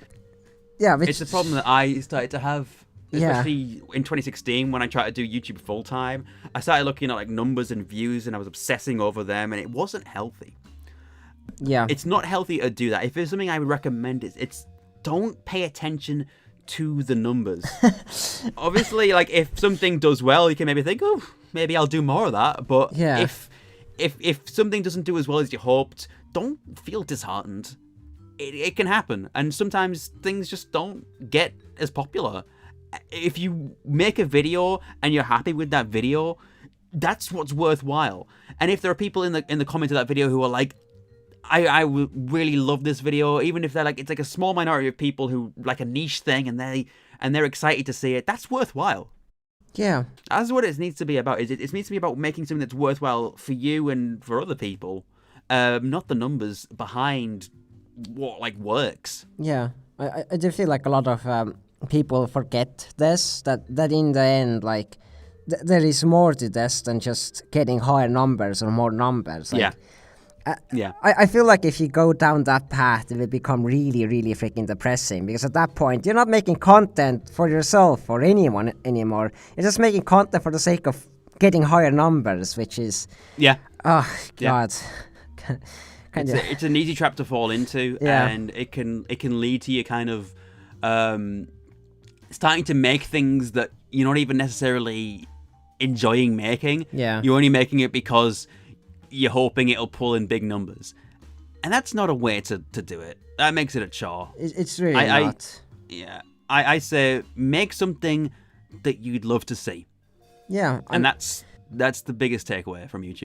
Speaker 2: a problem that I started to have, especially in 2016 when I tried to do YouTube full time. I started looking at like numbers and views, and I was obsessing over them, and it wasn't healthy.
Speaker 1: Yeah.
Speaker 2: It's not healthy to do that. If there's something I would recommend, it's don't pay attention to the numbers. Obviously, like if something does well, you can maybe think, oh, maybe I'll do more of that. But if something doesn't do as well as you hoped, don't feel disheartened. It can happen, and sometimes things just don't get as popular. If you make a video and you're happy with that video, that's what's worthwhile. And if there are people in the comments of that video who are like, I really love this video, even if they're like, it's like a small minority of people who like a niche thing and they're excited to see it, that's worthwhile.
Speaker 1: Yeah.
Speaker 2: That's what it needs to be about. It needs to be about making something that's worthwhile for you and for other people, not the numbers behind what like works.
Speaker 1: Yeah. I do feel like a lot of people forget this, that in the end, like there is more to this than just getting higher numbers or more numbers. Like, I feel like if you go down that path, it will become really, really freaking depressing, because at that point, you're not making content for yourself or anyone anymore. You're just making content for the sake of getting higher numbers, which is...
Speaker 2: Yeah.
Speaker 1: Oh, God.
Speaker 2: It's an easy trap to fall into, and it can lead to you kind of starting to make things that you're not even necessarily enjoying making.
Speaker 1: Yeah.
Speaker 2: You're only making it because you're hoping it'll pull in big numbers. And that's not a way to do it. That makes it a chore.
Speaker 1: It's really not.
Speaker 2: I say make something that you'd love to see.
Speaker 1: Yeah.
Speaker 2: And that's the biggest takeaway from YouTube.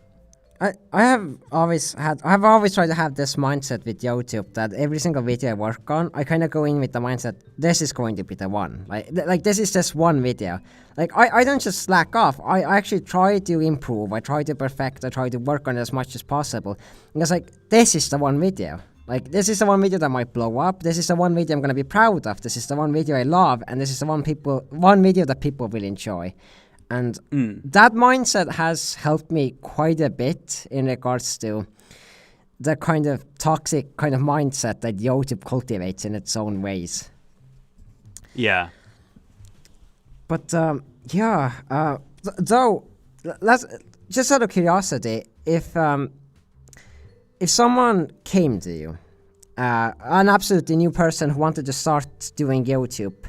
Speaker 1: I have always tried to have this mindset with YouTube, that every single video I work on, I kind of go in with the mindset, this is going to be the one. Like this is just one video. Like I don't just slack off. I actually try to improve. I try to perfect. I try to work on it as much as possible. Because like this is the one video. Like this is the one video that might blow up. This is the one video I'm gonna be proud of. This is the one video I love, and this is the one video that people will enjoy. And that mindset has helped me quite a bit in regards to the kind of toxic kind of mindset that YouTube cultivates in its own ways.
Speaker 2: Yeah.
Speaker 1: But though, let's just out of curiosity, if someone came to you, an absolutely new person who wanted to start doing YouTube,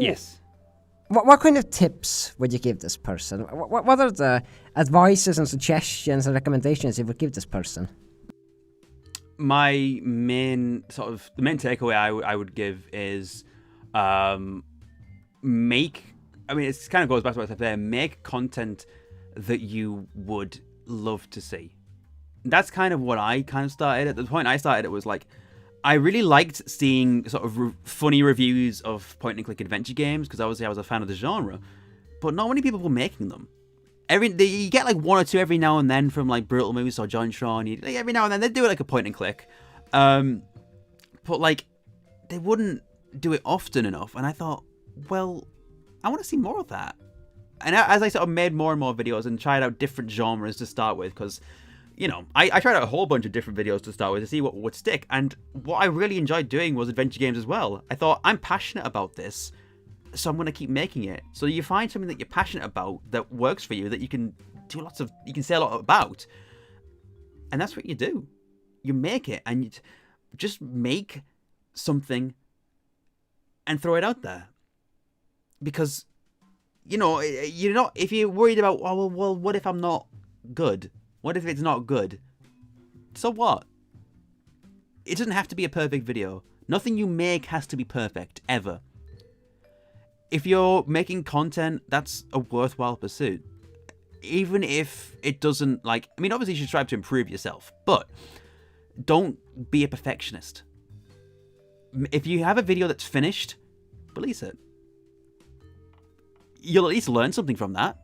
Speaker 2: Yes.
Speaker 1: What kind of tips would you give this person? What are the advices and suggestions and recommendations you would give this person?
Speaker 2: My main takeaway I would give is it kind of goes back to what I said there, make content that you would love to see. That's kind of what I kind of started. At the point I started, it was like, I really liked seeing sort of funny reviews of point-and-click adventure games, because obviously I was a fan of the genre, but not many people were making them. You get like one or two every now and then from like Brutal Moose or John Sean. Every now and then they'd do it like a point-and-click, but like they wouldn't do it often enough. And I thought, well, I want to see more of that. And as I sort of made more and more videos and tried out different genres to start with, because I tried out a whole bunch of different videos to start with to see what would stick. And what I really enjoyed doing was adventure games as well. I thought, I'm passionate about this, so I'm going to keep making it. So you find something that you're passionate about that works for you, that you can do you can say a lot about, and that's what you do. You make it, and you just make something and throw it out there. Because, you're not, if you're worried about, well, what if I'm not good? What if it's not good? So what? It doesn't have to be a perfect video. Nothing you make has to be perfect, ever. If you're making content, that's a worthwhile pursuit. Even if it doesn't, obviously you should strive to improve yourself, but don't be a perfectionist. If you have a video that's finished, release it. You'll at least learn something from that.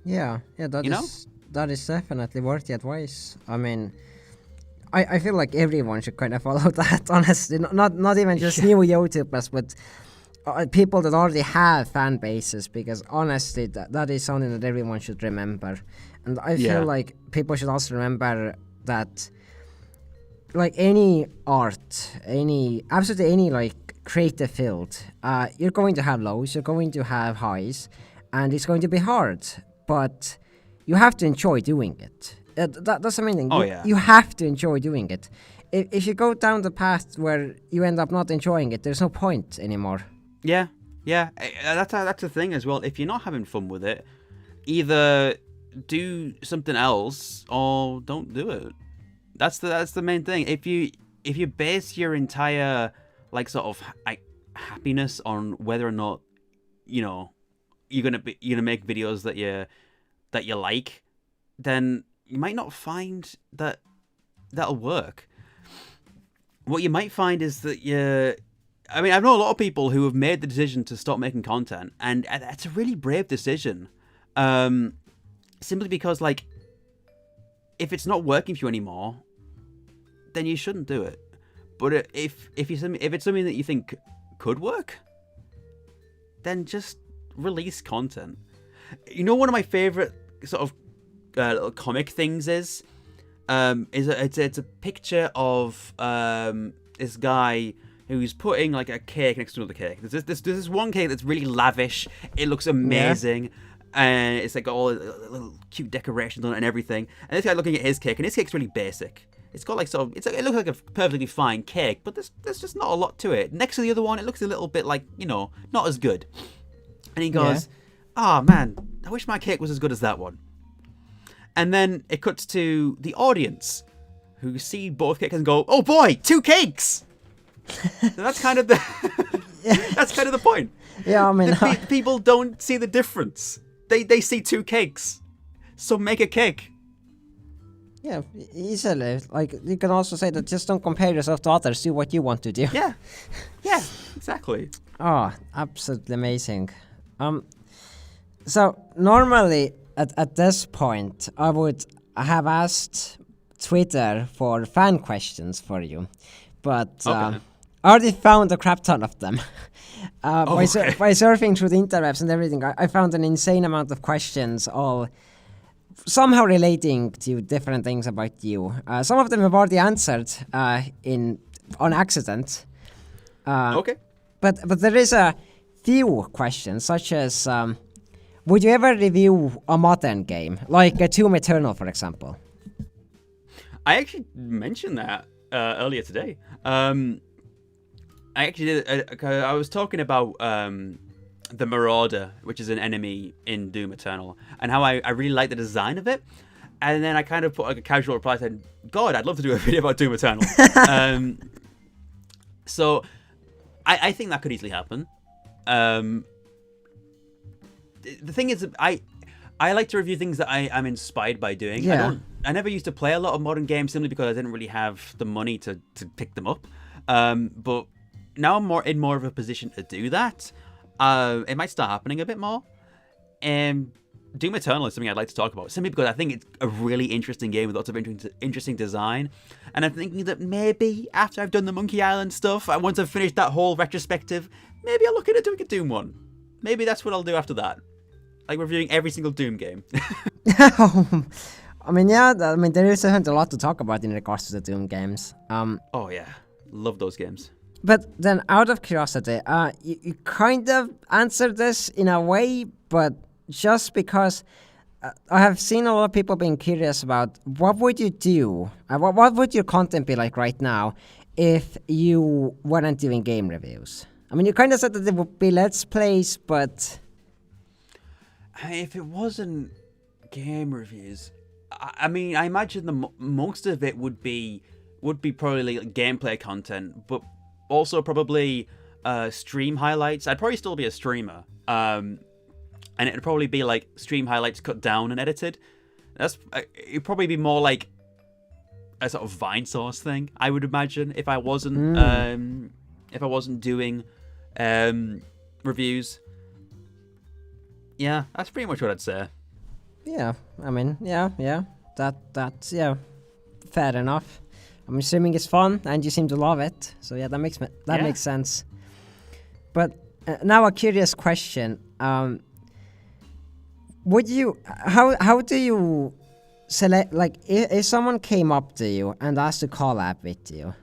Speaker 1: Yeah, that is definitely worth the advice. I mean, I feel like everyone should kind of follow that, honestly. Not even just new YouTubers, but people that already have fan bases, because honestly, that is something that everyone should remember. And I feel like people should also remember that, like any art, absolutely any creative field, you're going to have lows, you're going to have highs, and it's going to be hard, but you have to enjoy doing it. That's the main thing. You have to enjoy doing it. If you go down the path where you end up not enjoying it, there's no point anymore.
Speaker 2: Yeah. That's the thing as well. If you're not having fun with it, either do something else or don't do it. That's the main thing. If you base your entire happiness on whether or not you're gonna make videos that you like, then you might not find that that'll work. What you might find is that I know a lot of people who have made the decision to stop making content, and it's a really brave decision. Simply because, if it's not working for you anymore, then you shouldn't do it. But if it's something that you think could work, then just release content. One of my favorite sort of little comic things is it's a picture of this guy who's putting a cake next to another cake. There's this one cake that's really lavish. It looks amazing. Yeah. And it's all little cute decorations on it and everything. And this guy looking at his cake, and his cake's really basic. It's got it looks like a perfectly fine cake, but there's just not a lot to it. Next to the other one, it looks a little bit not as good. And he goes, "Oh man, I wish my cake was as good as that one." And then it cuts to the audience, who see both cakes and go, "Oh boy, 2 cakes!" So that's kind of the point. Yeah, people don't see the difference. They see 2 cakes, so make a cake.
Speaker 1: Yeah, easily. You can also say that just don't compare yourself to others. Do what you want to do.
Speaker 2: Yeah, exactly.
Speaker 1: Oh, absolutely amazing. So normally at this point, I would have asked Twitter for fan questions for you, but I already found a crap ton of them. By surfing through the interwebs and everything, I found an insane amount of questions, all somehow relating to different things about you. Some of them have already answered on accident. But there is a few questions, such as would you ever review a modern game, like a Doom Eternal, for example?
Speaker 2: I actually mentioned that earlier today. I actually did. I was talking about the Marauder, which is an enemy in Doom Eternal, and how I really like the design of it. And then I kind of put a casual reply saying, "God, I'd love to do a video about Doom Eternal." So I think that could easily happen. The thing is, I like to review things that I'm inspired by doing.
Speaker 1: Yeah.
Speaker 2: I never used to play a lot of modern games simply because I didn't really have the money to pick them up. But now I'm in more of a position to do that. It might start happening a bit more. Doom Eternal is something I'd like to talk about, simply because I think it's a really interesting game with lots of interesting design. And I'm thinking that maybe after I've done the Monkey Island stuff, once I've finished that whole retrospective, maybe I'll look into doing a Doom one. Maybe that's what I'll do after that. Reviewing every single Doom game.
Speaker 1: There is a lot to talk about in regards to the Doom games.
Speaker 2: Oh yeah, love those games.
Speaker 1: But then, out of curiosity, you kind of answered this in a way, but just because I have seen a lot of people being curious about what would you do, what would your content be like right now if you weren't doing game reviews? I mean, you kind of said that it would be Let's Plays, but...
Speaker 2: If it wasn't game reviews, I mean, I imagine most of it would be probably like gameplay content, but also probably stream highlights. I'd probably still be a streamer, and it'd probably be like stream highlights cut down and edited. It'd probably be more like a sort of Vine source thing, I would imagine, if I wasn't doing reviews. Yeah, that's pretty much what I'd say.
Speaker 1: Yeah, I mean, yeah, that's fair enough. I'm assuming it's fun, and you seem to love it, so yeah, that makes sense. But now a curious question: would you? How do you select? Like, if someone came up to you and asked to collab with you,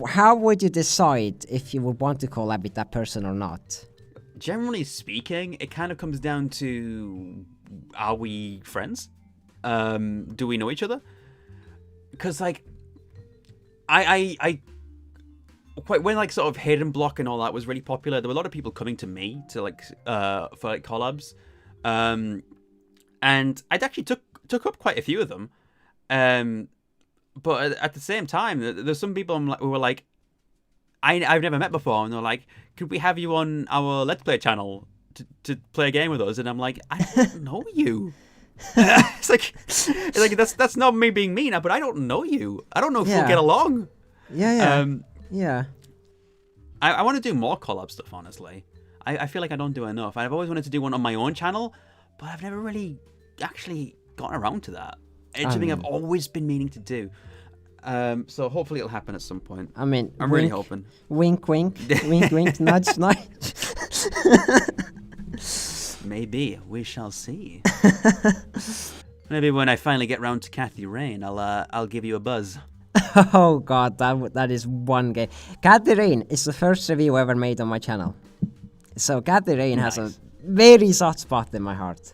Speaker 1: how would you decide if you would want to collab with that person or not?
Speaker 2: Generally speaking, it kind of comes down to, are we friends? Do we know each other? Because like, I quite when like sort of Hidden Block and all that was really popular, there were a lot of people coming to me to like for like collabs, and I'd actually took up quite a few of them, but at the same time, there's some people who were like, I've never met before, and they're like, could we have you on our Let's Play channel to play a game with us? And I'm like, I don't know you. it's like that's not me being mean, but I don't know you. I don't know if we'll get along.
Speaker 1: Yeah.
Speaker 2: I want to do more collab stuff, honestly. I feel like I don't do enough. I've always wanted to do one on my own channel, but I've never really actually gotten around to that. It's something I've always been meaning to do. So hopefully it'll happen at some point.
Speaker 1: I mean,
Speaker 2: I'm really hoping.
Speaker 1: Wink, wink, wink, wink, nudge, nudge.
Speaker 2: Maybe we shall see. Maybe when I finally get round to Kathy Rain, I'll give you a buzz.
Speaker 1: Oh god, that is one game. Kathy Rain is the first review ever made on my channel. So Kathy Rain has a very soft spot in my heart.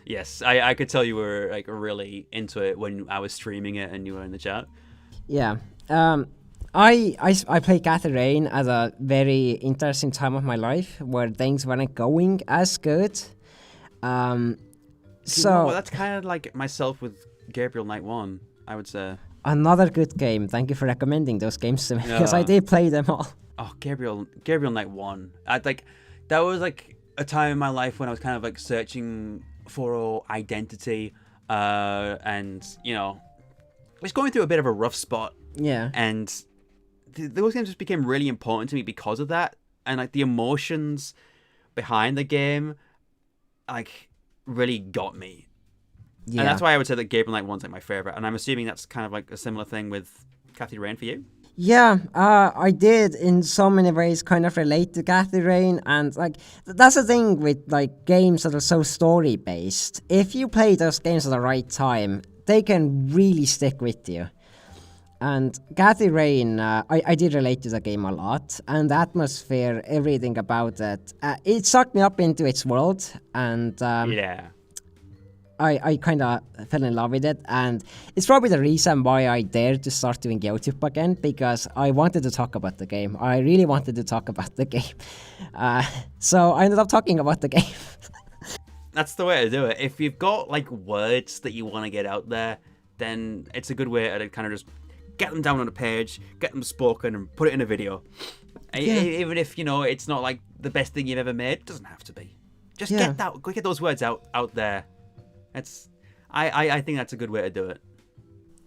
Speaker 2: Yes, I could tell you were like really into it when I was streaming it and you were in the chat.
Speaker 1: Yeah. I played Kathy Rain at a very interesting time of my life where things weren't going as good. So
Speaker 2: that's kind of like myself with Gabriel Knight 1, I would say.
Speaker 1: Another good game. Thank you for recommending those games to me, because I did play them all.
Speaker 2: Oh, Gabriel Knight 1. That was like a time in my life when I was kind of like searching for identity, and was going through a bit of a rough spot.
Speaker 1: Yeah.
Speaker 2: And those games just became really important to me because of that, and like the emotions behind the game, like really got me. Yeah. And that's why I would say that Gabriel Knight 1's like my favorite, and I'm assuming that's kind of like a similar thing with Kathy Rain for you.
Speaker 1: Yeah, I did in so many ways kind of relate to Kathy Rain, and like that's the thing with like games that are so story based. If you play those games at the right time, they can really stick with you. And Kathy Rain, I did relate to the game a lot, and the atmosphere, everything about it, it sucked me up into its world, and I kind of fell in love with it, and it's probably the reason why I dared to start doing YouTube again, because I wanted to talk about the game. I really wanted to talk about the game. So I ended up talking about the game.
Speaker 2: That's the way to do it. If you've got like words that you want to get out there, then it's a good way to kind of just get them down on a page, get them spoken, and put it in a video. Yeah. Even if, it's not like the best thing you've ever made, it doesn't have to be. Just get those words out there. I think that's a good way to do it.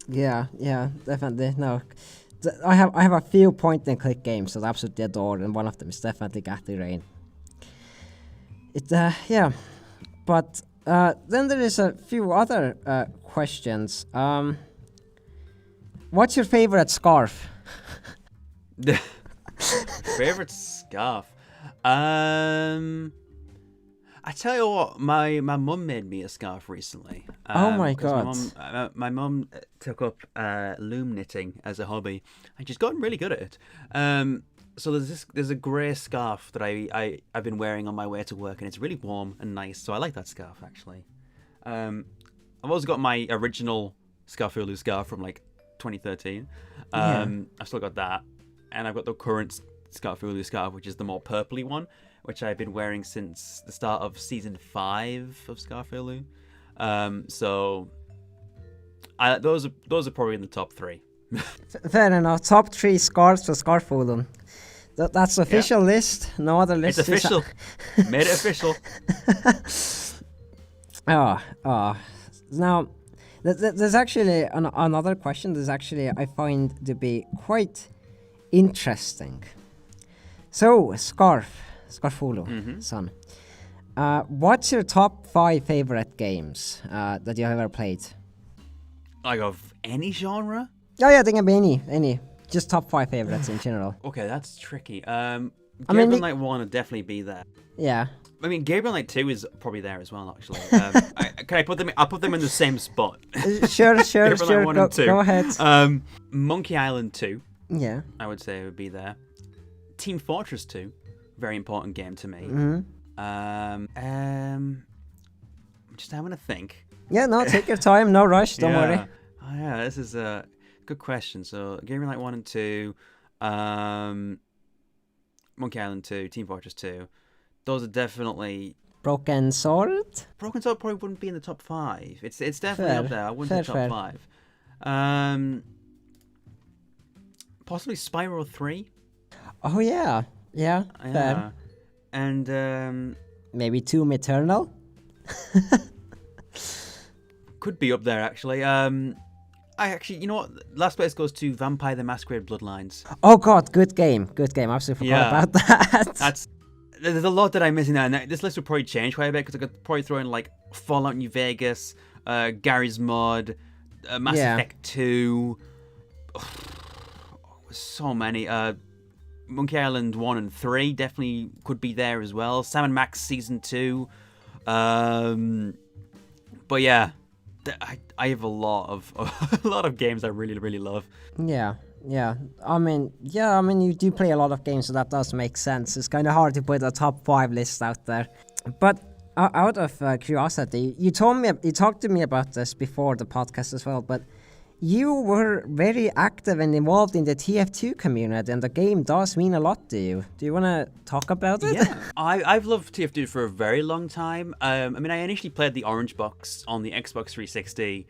Speaker 2: Yeah,
Speaker 1: definitely. No, I have a few point-and-click games that I absolutely adore, and one of them is definitely Kathy Rain. But then there is a few other questions. What's your favorite scarf?
Speaker 2: Favorite scarf? I I tell you what, my mum made me a scarf recently.
Speaker 1: Oh my
Speaker 2: 'cause
Speaker 1: god.
Speaker 2: My mum took up loom knitting as a hobby, and she's gotten really good at it. So there's a grey scarf that I've been wearing on my way to work, and it's really warm and nice. So I like that scarf actually. I've also got my original Scarfulhu scarf from like 2013. I've still got that, and I've got the current Scarfulhu scarf, which is the more purpley one, which I've been wearing since the start of season 5 of Scarfulhu. So those are probably in the top 3.
Speaker 1: Fair enough. Top 3 scarves for Scarfulhu. That's the official list. No other list.
Speaker 2: It's official. Made it official.
Speaker 1: Now, there's actually another question. There's actually I find to be quite interesting. So, Scarfulhu, son. What's your top 5 favorite games that you have ever played?
Speaker 2: Like of any genre?
Speaker 1: Oh yeah, I think it can be any. Just top 5 favorites in general.
Speaker 2: Okay, that's tricky. Gabriel Knight 1 would definitely be there.
Speaker 1: Yeah.
Speaker 2: I mean, Gabriel Knight 2 is probably there as well, actually. Can I put them? I'll put them in the same spot.
Speaker 1: Sure.
Speaker 2: Gabriel Knight 1 and 2.
Speaker 1: Go ahead.
Speaker 2: Monkey Island 2.
Speaker 1: Yeah.
Speaker 2: I would say would be there. Team Fortress 2, very important game to me. I'm just having a think.
Speaker 1: Yeah, no, take your time, no rush, don't worry.
Speaker 2: Oh, yeah, this is a good question. So, Gabriel Knight 1 and 2, Monkey Island 2, Team Fortress 2. Those are definitely...
Speaker 1: Broken Sword?
Speaker 2: Broken Sword probably wouldn't be in the top 5. It's definitely up there. I wouldn't say top 5. Possibly Spyro 3.
Speaker 1: Oh yeah, fair.
Speaker 2: And
Speaker 1: maybe Doom Eternal.
Speaker 2: Could be up there actually. I actually, you know what? Last place goes to Vampire the Masquerade Bloodlines.
Speaker 1: Oh god, good game. Absolutely forgot about that.
Speaker 2: There's a lot that I'm missing out, and this list will probably change quite a bit because I could probably throw in like Fallout New Vegas, Gary's Mod, Mass Effect 2. So many. Monkey Island 1 and 3 definitely could be there as well. Sam & Max Season 2. But yeah, I have a lot of games I really, really love.
Speaker 1: Yeah. I mean, you do play a lot of games, so that does make sense. It's kind of hard to put a top 5 list out there. But out of curiosity, you talked to me about this before the podcast as well, but you were very active and involved in the TF2 community, and the game does mean a lot to you. Do you want to talk about it?
Speaker 2: Yeah, I've loved TF2 for a very long time. I mean, I initially played the Orange Box on the Xbox 360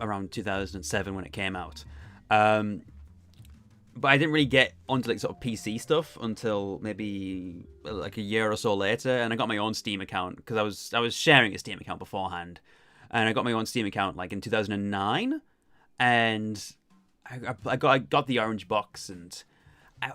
Speaker 2: around 2007 when it came out. But I didn't really get onto like sort of PC stuff until maybe like a year or so later, and I got my own Steam account because I was sharing a Steam account beforehand, and I got my own Steam account like in 2009. And I got the Orange Box, and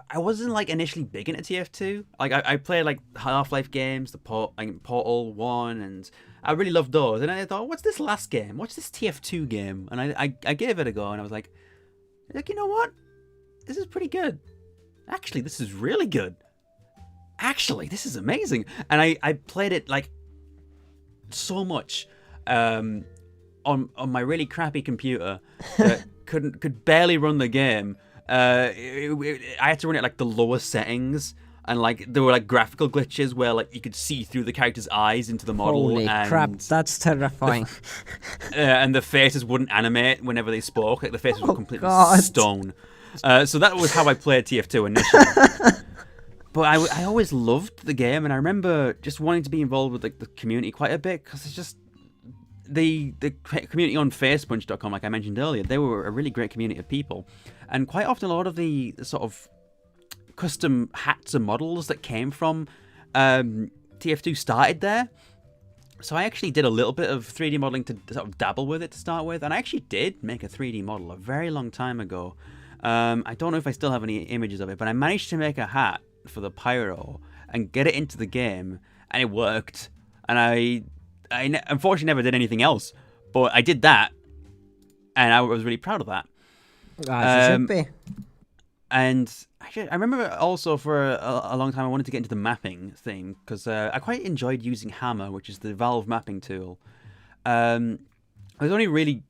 Speaker 2: I wasn't like initially big into TF2. Like I played like Half-Life games, the Portal 1, and I really loved those. And I thought, what's this last game? What's this TF2 game? And I gave it a go, and I was like, you know what? This is pretty good. Actually, this is really good. Actually, this is amazing. And I played it like so much. On my really crappy computer that could barely run the game. I had to run it like the lowest settings, and like there were like graphical glitches where like you could see through the character's eyes into the model.
Speaker 1: Holy crap, that's terrifying.
Speaker 2: And the faces wouldn't animate whenever they spoke. Like the faces were completely stone. So that was how I played TF2 initially. But I always loved the game, and I remember just wanting to be involved with like the community quite a bit, because it's just the community on facepunch.com, like I mentioned earlier, they were a really great community of people, and quite often a lot of the sort of custom hats and models that came from TF2 started there. So I actually did a little bit of 3D modeling to sort of dabble with it to start with, and I actually did make a 3D model a very long time ago. I don't know if I still have any images of it, but I managed to make a hat for the Pyro and get it into the game, and it worked. And I unfortunately never did anything else, but I did that, and I was really proud of that.
Speaker 1: It should be.
Speaker 2: And actually, I remember also for a long time I wanted to get into the mapping thing because I quite enjoyed using Hammer, which is the Valve mapping tool. It was only really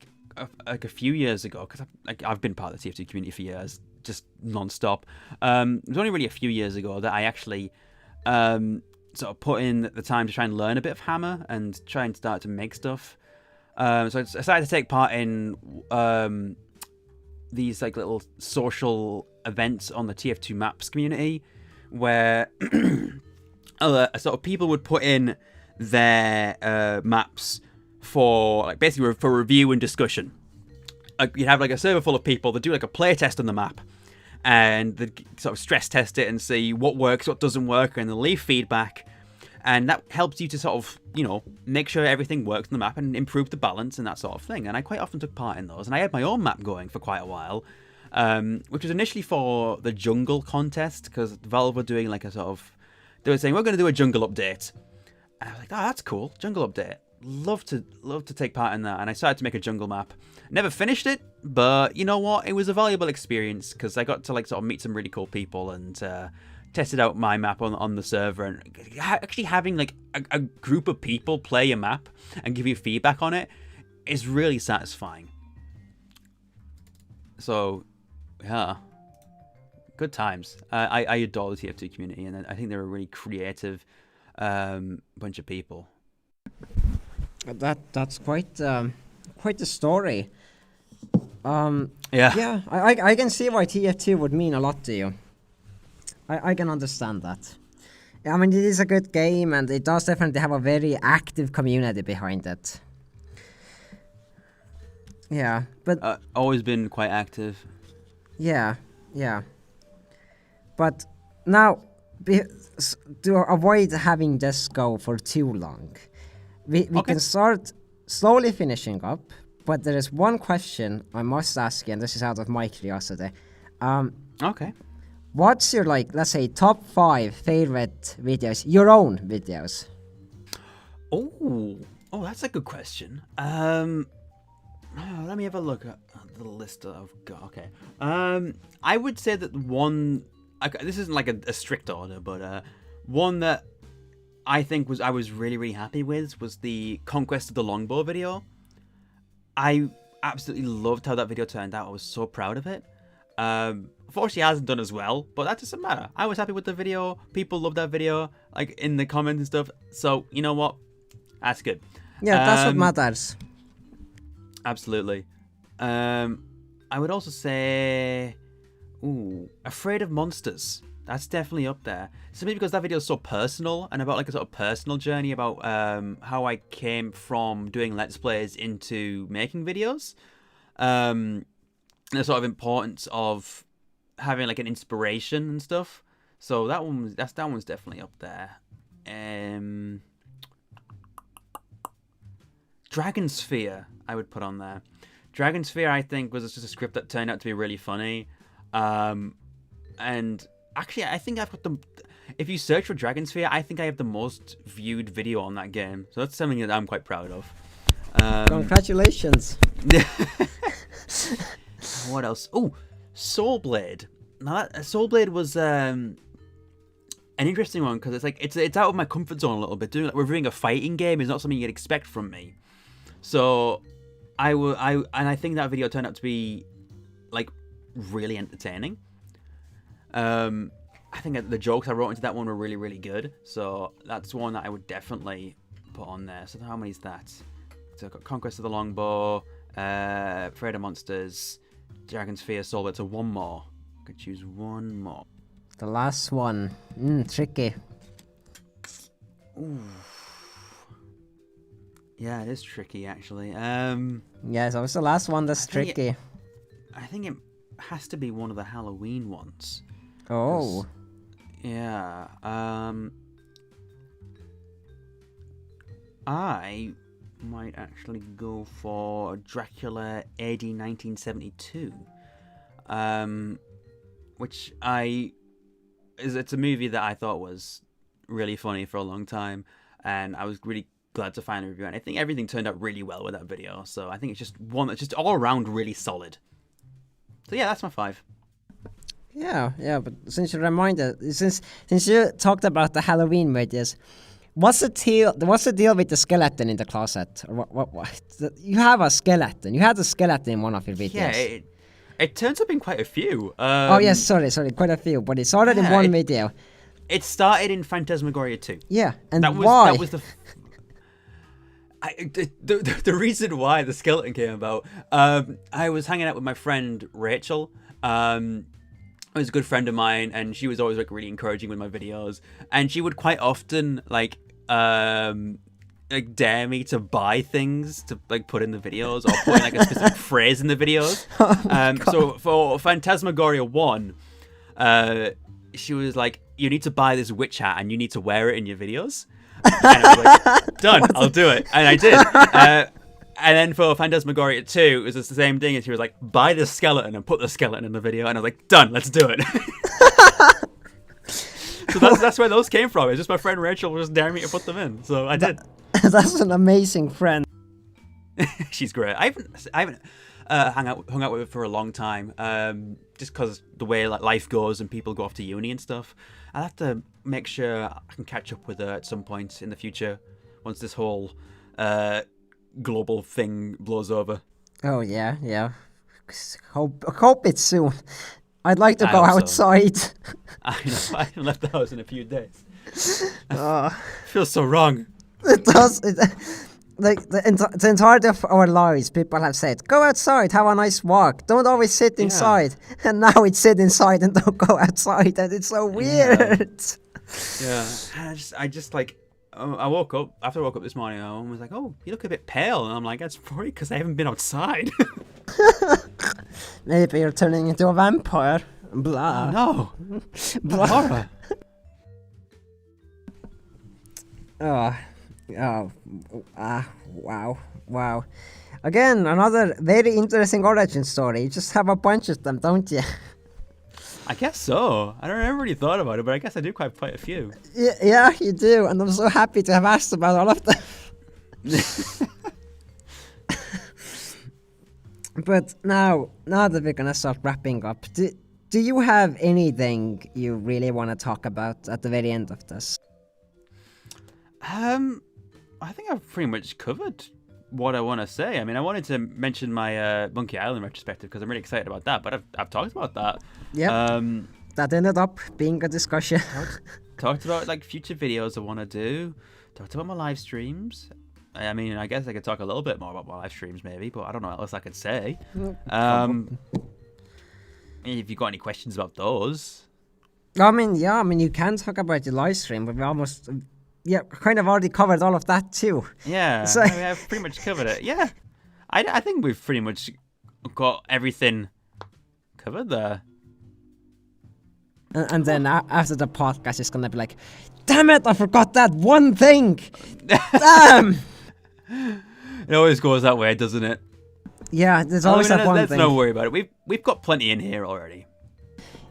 Speaker 2: like a few years ago, because I've been part of the TF2 community for years, just non-stop. It was only really a few years ago that I actually sort of put in the time to try and learn a bit of Hammer and try and start to make stuff. So I started to take part in these like little social events on the TF2 Maps community, where sort of people would put in their maps for like basically for review and discussion. You'd have like a server full of people that do like a play test on the map, and they'd sort of stress test it and see what works, what doesn't work, and they'll leave feedback. And that helps you to sort of, you know, make sure everything works on the map and improve the balance and that sort of thing. And I quite often took part in those. And I had my own map going for quite a while, which was initially for the jungle contest, because Valve were doing like a sort of, they were saying, we're going to do a jungle update. And I was like, oh, that's cool, jungle update. Love to take part in that. And I started to make a jungle map. Never finished it, but you know what? It was a valuable experience because I got to like sort of meet some really cool people and tested out my map on the server, and actually having like a group of people play a map and give you feedback on it is really satisfying. So yeah, good times. I adore the TF2 community, and I think they're a really creative bunch of people.
Speaker 1: That's quite the story.
Speaker 2: Yeah,
Speaker 1: I can see why TF2 would mean a lot to you. I can understand that. I mean, it is a good game, and it does definitely have a very active community behind it. Yeah, but
Speaker 2: always been quite active.
Speaker 1: Yeah. But now, to avoid having this go for too long, we can start slowly finishing up. But there is one question I must ask you, and this is out of my curiosity.
Speaker 2: Okay.
Speaker 1: What's your, like, let's say, top 5 favorite videos, your own videos?
Speaker 2: Oh, that's a good question. Let me have a look at the list I've got. Okay. I would say that one, this isn't like a strict order, but one that I think I was really, really happy with was the Conquest of the Longbow video. I absolutely loved how that video turned out. I was so proud of it. Unfortunately, it hasn't done as well, but that doesn't matter. I was happy with the video. People loved that video, like in the comments and stuff. So you know what? That's good.
Speaker 1: Yeah, that's what matters.
Speaker 2: Absolutely. I would also say, Afraid of Monsters. That's definitely up there. Simply because that video is so personal and about like a sort of personal journey about how I came from doing Let's Plays into making videos. The sort of importance of having like an inspiration and stuff. So that one's definitely up there. Dragon Sphere I would put on there. Dragon Sphere I think was just a script that turned out to be really funny. And actually I think I've got if you search for Dragon Sphere, I think I have the most viewed video on that game. So that's something that I'm quite proud of.
Speaker 1: Congratulations.
Speaker 2: What else? Oh, Soul Blade. Now Soul Blade was an interesting one because it's like it's out of my comfort zone a little bit. Doing like reviewing a fighting game is not something you'd expect from me. So I think that video turned out to be like really entertaining. I think the jokes I wrote into that one were really, really good. So that's one that I would definitely put on there. So how many is that? So I've got Conquest of the Longbow, Afraid of Monsters, Dragon Sphere, Soul Blade. So one more. I could choose one more.
Speaker 1: The last one. Tricky.
Speaker 2: Ooh. Yeah, it is tricky actually.
Speaker 1: Yeah, so it's the last one that's tricky.
Speaker 2: I think it has to be one of the Halloween ones.
Speaker 1: Oh.
Speaker 2: Yeah. I might actually go for Dracula AD 1972. Which it's a movie that I thought was really funny for a long time, and I was really glad to find a review, and I think everything turned out really well with that video. So I think it's just one that's just all around really solid. So yeah, that's my 5.
Speaker 1: Yeah, but since you talked about the Halloween videos, what's the deal with the skeleton in the closet? Or what? You have a skeleton. You had a skeleton in one of your videos.
Speaker 2: Yeah, it turns up in quite a few.
Speaker 1: Oh yes, sorry, quite a few, but it's already in one video.
Speaker 2: It started in Phantasmagoria 2.
Speaker 1: Yeah, and why?
Speaker 2: That was the reason why the skeleton came about. I was hanging out with my friend Rachel. It was a good friend of mine, and she was always like really encouraging with my videos. And she would quite often like dare me to buy things to like put in the videos, or put in like a specific phrase in the videos. So for Phantasmagoria 1, she was like, "You need to buy this witch hat, and you need to wear it in your videos." And I was like, "Done, I'll do it," and I did. And then for Phantasmagoria 2, it was just the same thing. And she was like, "Buy this skeleton and put the skeleton in the video," and I was like, "Done, let's do it." So that's where those came from. It's just my friend Rachel was just daring me to put them in, so I did.
Speaker 1: That's an amazing friend.
Speaker 2: She's great. I haven't hung out with her for a long time, just because the way like life goes and people go off to uni and stuff. I'll have to make sure I can catch up with her at some point in the future, once this whole global thing blows over.
Speaker 1: Oh yeah. Hope it's soon. I'd like to go outside.
Speaker 2: So. I know. I haven't left the house in a few days. Feels so wrong.
Speaker 1: It does. Like the entirety of our lives, people have said, "Go outside, have a nice walk. Don't always sit inside." And now it's sit inside and don't go outside, and it's so weird.
Speaker 2: Yeah. I just like. I woke up this morning. I was like, "Oh, you look a bit pale," and I'm like, "That's probably because I haven't been outside."
Speaker 1: Maybe you're turning into a vampire. Blah.
Speaker 2: Oh, no. Blah. Horror.
Speaker 1: Wow. Again, another very interesting origin story. You just have a bunch of them, don't you?
Speaker 2: I guess so. I never really thought about it, but I guess I do quite a few.
Speaker 1: Yeah, you do, and I'm so happy to have asked about all of them. But now that we're gonna start wrapping up, do you have anything you really want to talk about at the very end of this?
Speaker 2: I think I've pretty much covered what I want to say. I mean, I wanted to mention my Monkey Island retrospective because I'm really excited about that, but I've talked about that.
Speaker 1: Yeah. That ended up being a discussion.
Speaker 2: Talked about like future videos I want to do. Talked about my live streams. I mean, I guess I could talk a little bit more about my live streams maybe, but I don't know what else I could say. If you got any questions about those.
Speaker 1: I mean, you can talk about your live stream, but we almost... Yeah, kind of already covered all of that too.
Speaker 2: Yeah,
Speaker 1: so...
Speaker 2: I mean, I've pretty much covered it. Yeah, I think we've pretty much got everything covered there.
Speaker 1: And then after the podcast, it's gonna be like, damn it, I forgot that one thing. Damn.
Speaker 2: It always goes that way, doesn't it?
Speaker 1: Yeah, there's always that one thing.
Speaker 2: Let's not worry about it. We've got plenty in here already.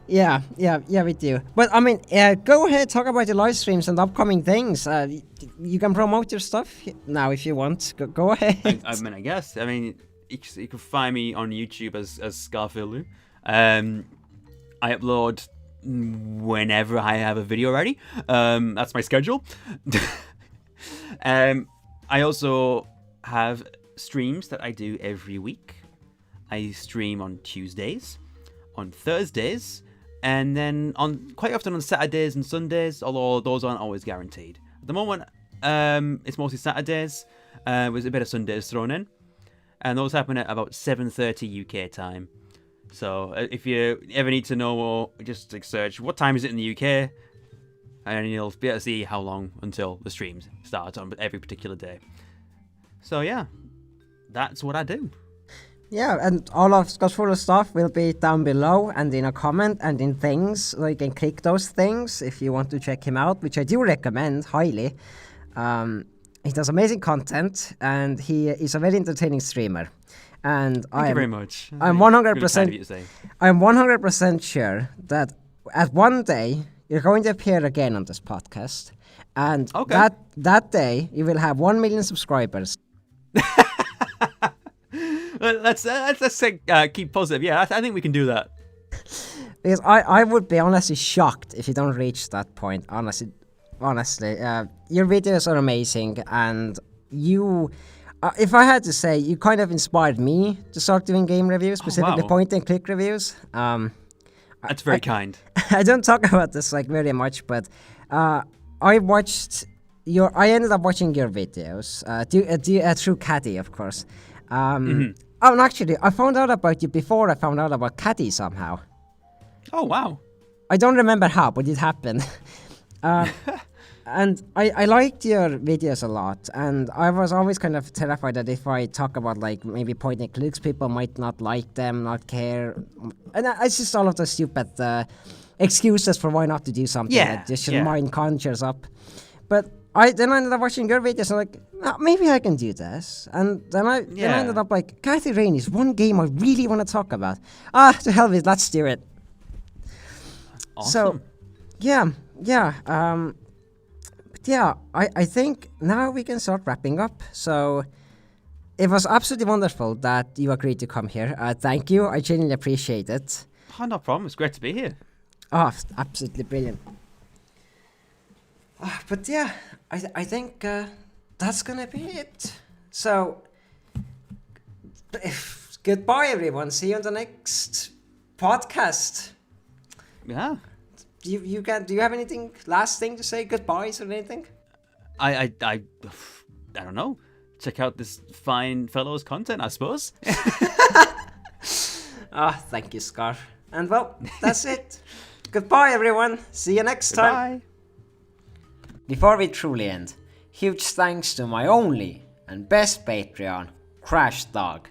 Speaker 1: Yeah, we do. But I mean, go ahead, talk about your live streams and upcoming things. You can promote your stuff now if you want. Go ahead.
Speaker 2: I mean, I guess. I mean, you can find me on YouTube as Scarfulhu. I upload whenever I have a video ready. That's my schedule. I also have streams that I do every week. I stream on Tuesdays, on Thursdays, and then quite often on Saturdays and Sundays, although those aren't always guaranteed. At the moment, it's mostly Saturdays, with a bit of Sundays thrown in, and those happen at about 7:30 UK time. So if you ever need to know more, just like search what time is it in the UK, and you'll be able to see how long until the streams start on every particular day. So yeah, that's what I do.
Speaker 1: Yeah, and all of Scarfulhu's stuff will be down below and in a comment and in things, so you can click those things if you want to check him out, which I do recommend highly. He does amazing content, and he is a very entertaining streamer. And
Speaker 2: Thank you very much.
Speaker 1: I'm 100%. I'm 100% sure that at one day you're going to appear again on this podcast, and that day you will have 1 million subscribers.
Speaker 2: Let's keep positive. Yeah, I think we can do that.
Speaker 1: Because I would be honestly shocked if you don't reach that point. Honestly, your videos are amazing, and you, if I had to say, you kind of inspired me to start doing game reviews, specifically
Speaker 2: wow.
Speaker 1: point-and-click reviews.
Speaker 2: That's very kind.
Speaker 1: I don't talk about this like very much, but I ended up watching your videos through Caddy, of course. Oh, and actually, I found out about you before I found out about Caddy somehow.
Speaker 2: Oh, wow.
Speaker 1: I don't remember how, but it happened. And I liked your videos a lot, and I was always kind of terrified that if I talk about like maybe point and clicks, people might not like them, not care, and it's just all of those stupid excuses for why not to do something that just your mind conjures up. But then I ended up watching your videos and like, maybe I can do this, and then I ended up like, Kathy Rain is one game I really want to talk about. To hell with it, let's do it.
Speaker 2: Awesome.
Speaker 1: So I think now we can start wrapping up. So it was absolutely wonderful that you agreed to come here. Thank you. I genuinely appreciate it.
Speaker 2: Oh, no problem. It's great to be here.
Speaker 1: Oh, absolutely brilliant. But yeah, I think that's gonna be it. So goodbye, everyone. See you on the next podcast.
Speaker 2: Yeah.
Speaker 1: Do you have anything last thing to say? Goodbyes or anything?
Speaker 2: I don't know. Check out this fine fellow's content, I suppose.
Speaker 1: Thank you, Scar. And well, that's it. Goodbye, everyone. See you next time.
Speaker 2: Bye.
Speaker 1: Before we truly end, huge thanks to my only and best Patreon, Crash Dog.